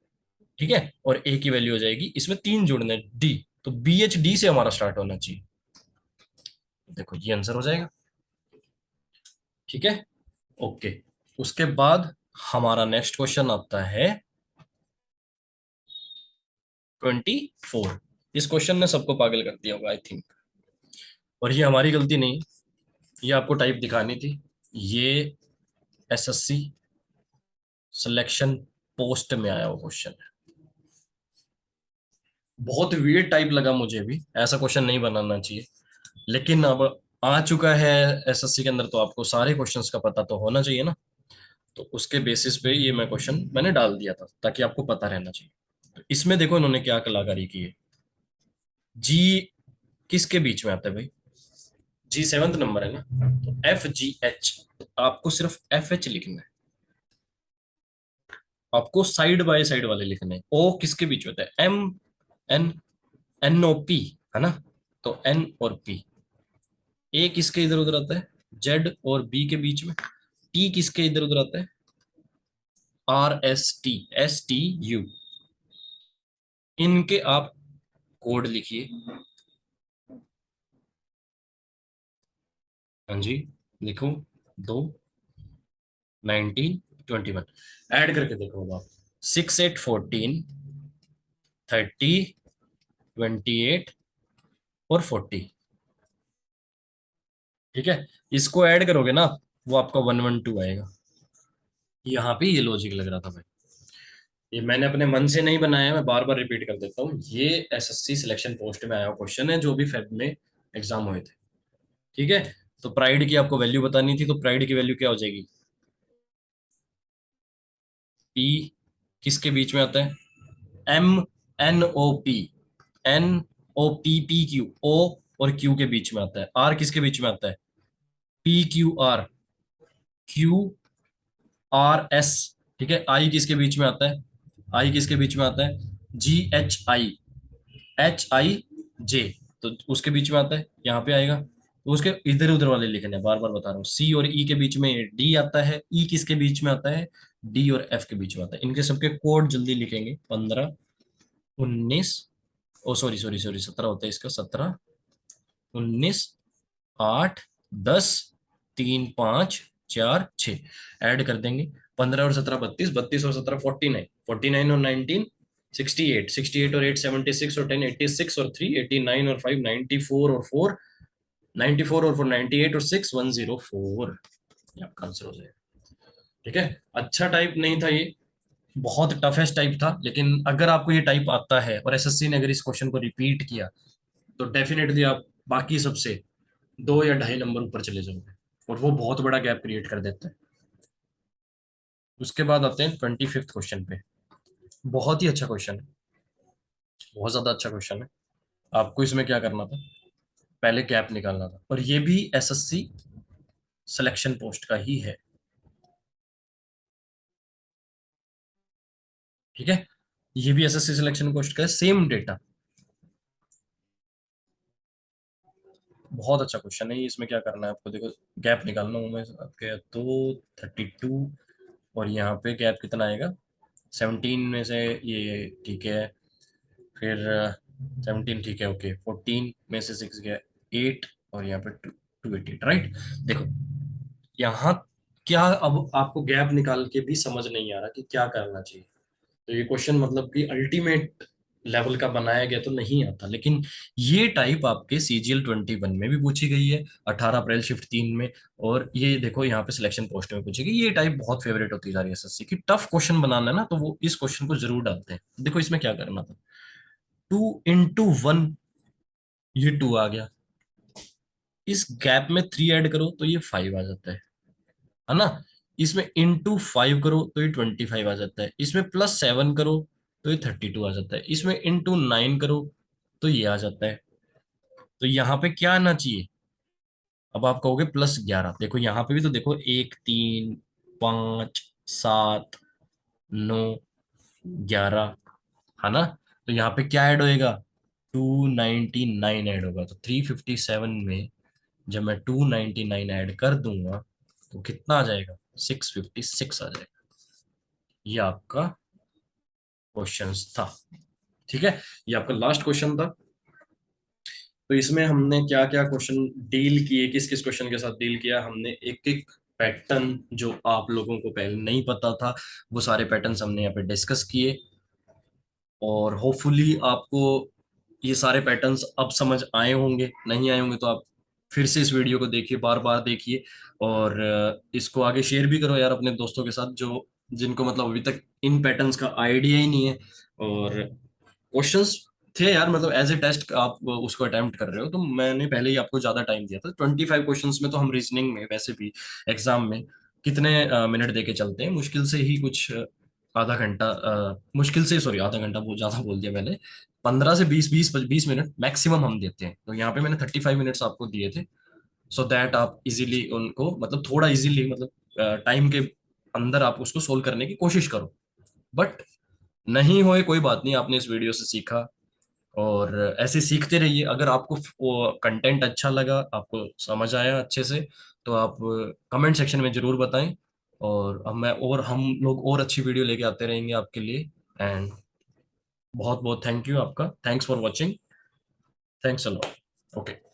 ठीक है, और ए की वैल्यू हो जाएगी, इसमें 3 जुड़ने, डी। तो BHD से हमारा स्टार्ट होना चाहिए। देखो ये आंसर हो जाएगा। ठीक है, ओके। उसके बाद हमारा नेक्स्ट क्वेश्चन आता है 24। इस क्वेश्चन ने सबको पागल कर दिया होगा आई थिंक, और ये हमारी गलती नहीं, ये आपको टाइप दिखानी थी। ये SSC सिलेक्शन पोस्ट में आया हुआ क्वेश्चन है। बहुत वियर्ड टाइप लगा मुझे भी, ऐसा क्वेश्चन नहीं बनाना चाहिए, लेकिन अब आ चुका है SSC के अंदर, तो आपको सारे क्वेश्चंस का पता तो होना चाहिए ना। तो उसके बेसिस पे ये मैं क्वेश्चन मैंने डाल दिया था ताकि आपको पता रहना चाहिए। तो इसमें देखो इन्होंने क्या कलाकारी की है। जी किसके बीच में आता है भाई? जी सेवंथ नंबर है ना, तो FGH, आपको सिर्फ FH लिखना है। आपको साइड बाय साइड वाले लिखने हैं। O किसके बीच में होता है? N NOP, है ना? तो N और P। A किसके इधर उधर आता है? Z और B के बीच में। T किसके इधर उधर आता है? STU। इनके आप कोड लिखिए। हाँ जी, लिखो। 2 19 21 ऐड करके देखो अब आप। 6 8 14 30 28 और 40। ठीक है, इसको ऐड करोगे ना, वो आपका 112 आएगा। यहाँ पे ये लॉजिक लग रहा था भाई। ये मैंने अपने मन से नहीं बनाया, मैं बार बार रिपीट कर देता हूँ। ये SSC सिलेक्शन पोस्ट में आया क्वेश्चन है, जो भी फेब में एग्जाम हुए थे। ठीक है, तो प्राइड की आपको वैल्यू बतानी थी, तो प्राइड की वैल्यू क्या हो जाएगी? P किसके बीच में आता है? MNOP। NOPPQ, O और Q के बीच में आता है। R किसके बीच में आता है? PQR QRS। ठीक है, I किसके बीच में आता है? I किसके बीच में आता है? GHIJ, तो उसके बीच में आता है, यहाँ पे आएगा। तो उसके इधर उधर वाले लिखने हैं, बार बार बता रहा हूँ। C और E के बीच में D आता है। E किसके बीच में आता है? D और F के बीच में आता है। इनके सबके कोड जल्दी लिखेंगे। 15 19, ओ सॉरी सॉरी सॉरी 17 होता है इसका। 17 19 8 10 3 5 4 6 ऐड कर देंगे। 15 और 17 32, 32 और 17 49, 49 और 19 68, 68 और 8 76 और 10 86 और 3 89 और 5 94 और 4 94 और 4 98 और 6 104। ये आपका आंसर हो जाएगा। ठीक है, अच्छा टाइप नहीं था ये, बहुत टफेस्ट टाइप था, लेकिन अगर आपको ये टाइप आता है और SSC ने अगर इस क्वेश्चन को रिपीट किया, तो डेफिनेटली आप बाकी सबसे 2 या 2.5 नंबर ऊपर चले जाओगे, और वो बहुत बड़ा गैप क्रिएट कर देता है। उसके बाद आते हैं 25th क्वेश्चन पे। बहुत ही अच्छा क्वेश्चन है, बहुत ज्यादा अच्छा क्वेश्चन है। आपको इसमें क्या करना था? पहले गैप निकालना था, और ये भी SSC सिलेक्शन पोस्ट का ही है। ठीक है, ये भी SSC सिलेक्शन पोस्ट का है, सेम डेटा। बहुत अच्छा क्वेश्चन है। इसमें क्या करना है आपको, देखो गैप निकालना हूँ मैं आपके, तो 32, और यहाँ पे गैप कितना आएगा? 17 में से ये ठीक है, फिर 17 ठीक है, ओके। 14 में से 6 गया 8, और यहाँ पे 288, राइट। देखो यहाँ क्या, अब आपको गैप निकाल के भी समझ नहीं आ रहा कि क्या करना चाहिए। तो ये क्वेश्चन मतलब कि अल्टीमेट लेवल का बनाया गया तो नहीं आता, लेकिन ये टाइप आपके CGL 21 में भी पूछी गई है, 18 अप्रैल शिफ्ट 3 में। और ये देखो यहाँ पे सिलेक्शन पोस्ट में पूछी गई। ये टाइप बहुत फेवरेट होती जा रही है SSC की। टफ क्वेश्चन बनाना है ना, तो वो इस क्वेश्चन को जरूर डालते हैं। देखो इसमें क्या करना था। 2 into 1, ये 2 आ गया। इस गैप में 3 ऐड करो तो ये 5 आ जाता है ना? इसमें ×5 करो तो ये 25 आ जाता है। इसमें +7 करो तो ये 32 आ जाता है। इसमें ×9 करो तो ये आ जाता है। तो यहाँ पे क्या आना चाहिए? अब आप कहोगे +11। देखो यहाँ पे भी तो देखो, 1 3 5 7 9 11, है ना? तो यहाँ पे क्या ऐड होएगा? 299 ऐड होगा। तो 357 में जब मैं 299 ऐड कर दूंगा, तो कितना आ जाएगा? 656 आ जाएगा। ये आपका क्वेश्चन था। ठीक है, ये आपका लास्ट क्वेश्चन था। तो इसमें हमने क्या क्या क्वेश्चन डील किए, किस किस क्वेश्चन के साथ डील किया हमने, एक एक पैटर्न जो आप लोगों को पहले नहीं पता था, वो सारे पैटर्न्स हमने यहाँ पे डिस्कस किए। और होपफुली आपको ये सारे पैटर्न्स अब समझ आए होंगे। नहीं आए होंगे तो आप फिर से इस वीडियो को देखिए, बार बार देखिए, और इसको आगे शेयर भी करो यार अपने दोस्तों के साथ, जो जिनको मतलब अभी तक इन पैटर्न्स का आइडिया ही नहीं है। और क्वेश्चंस थे यार, मतलब एज ए टेस्ट आप उसको अटेम्प्ट कर रहे हो, तो मैंने पहले ही आपको ज्यादा टाइम दिया था। 25 क्वेश्चंस में तो हम रीजनिंग में वैसे भी एग्जाम में कितने मिनट दे के चलते हैं, मुश्किल से ही कुछ आधा घंटा, मुश्किल से, सॉरी आधा घंटा बहुत ज्यादा बोल दिया मैंने, 15 से 20 मिनट मैक्सिमम हम देते हैं। तो यहाँ पे मैंने 35 मिनट्स आपको दिए थे, सो दैट आप इजीली उनको, मतलब थोड़ा इजीली, मतलब टाइम के अंदर आप उसको सोल्व करने की कोशिश करो। बट नहीं होए कोई बात नहीं, आपने इस वीडियो से सीखा, और ऐसे सीखते रहिए। अगर आपको वो कंटेंट अच्छा लगा, आपको समझ आया अच्छे से, तो आप कमेंट सेक्शन में जरूर बताएं, और हम लोग और अच्छी वीडियो लेके आते रहेंगे आपके लिए। एंड बहुत बहुत थैंक यू आपका, thanks for watching, thanks a lot. Okay.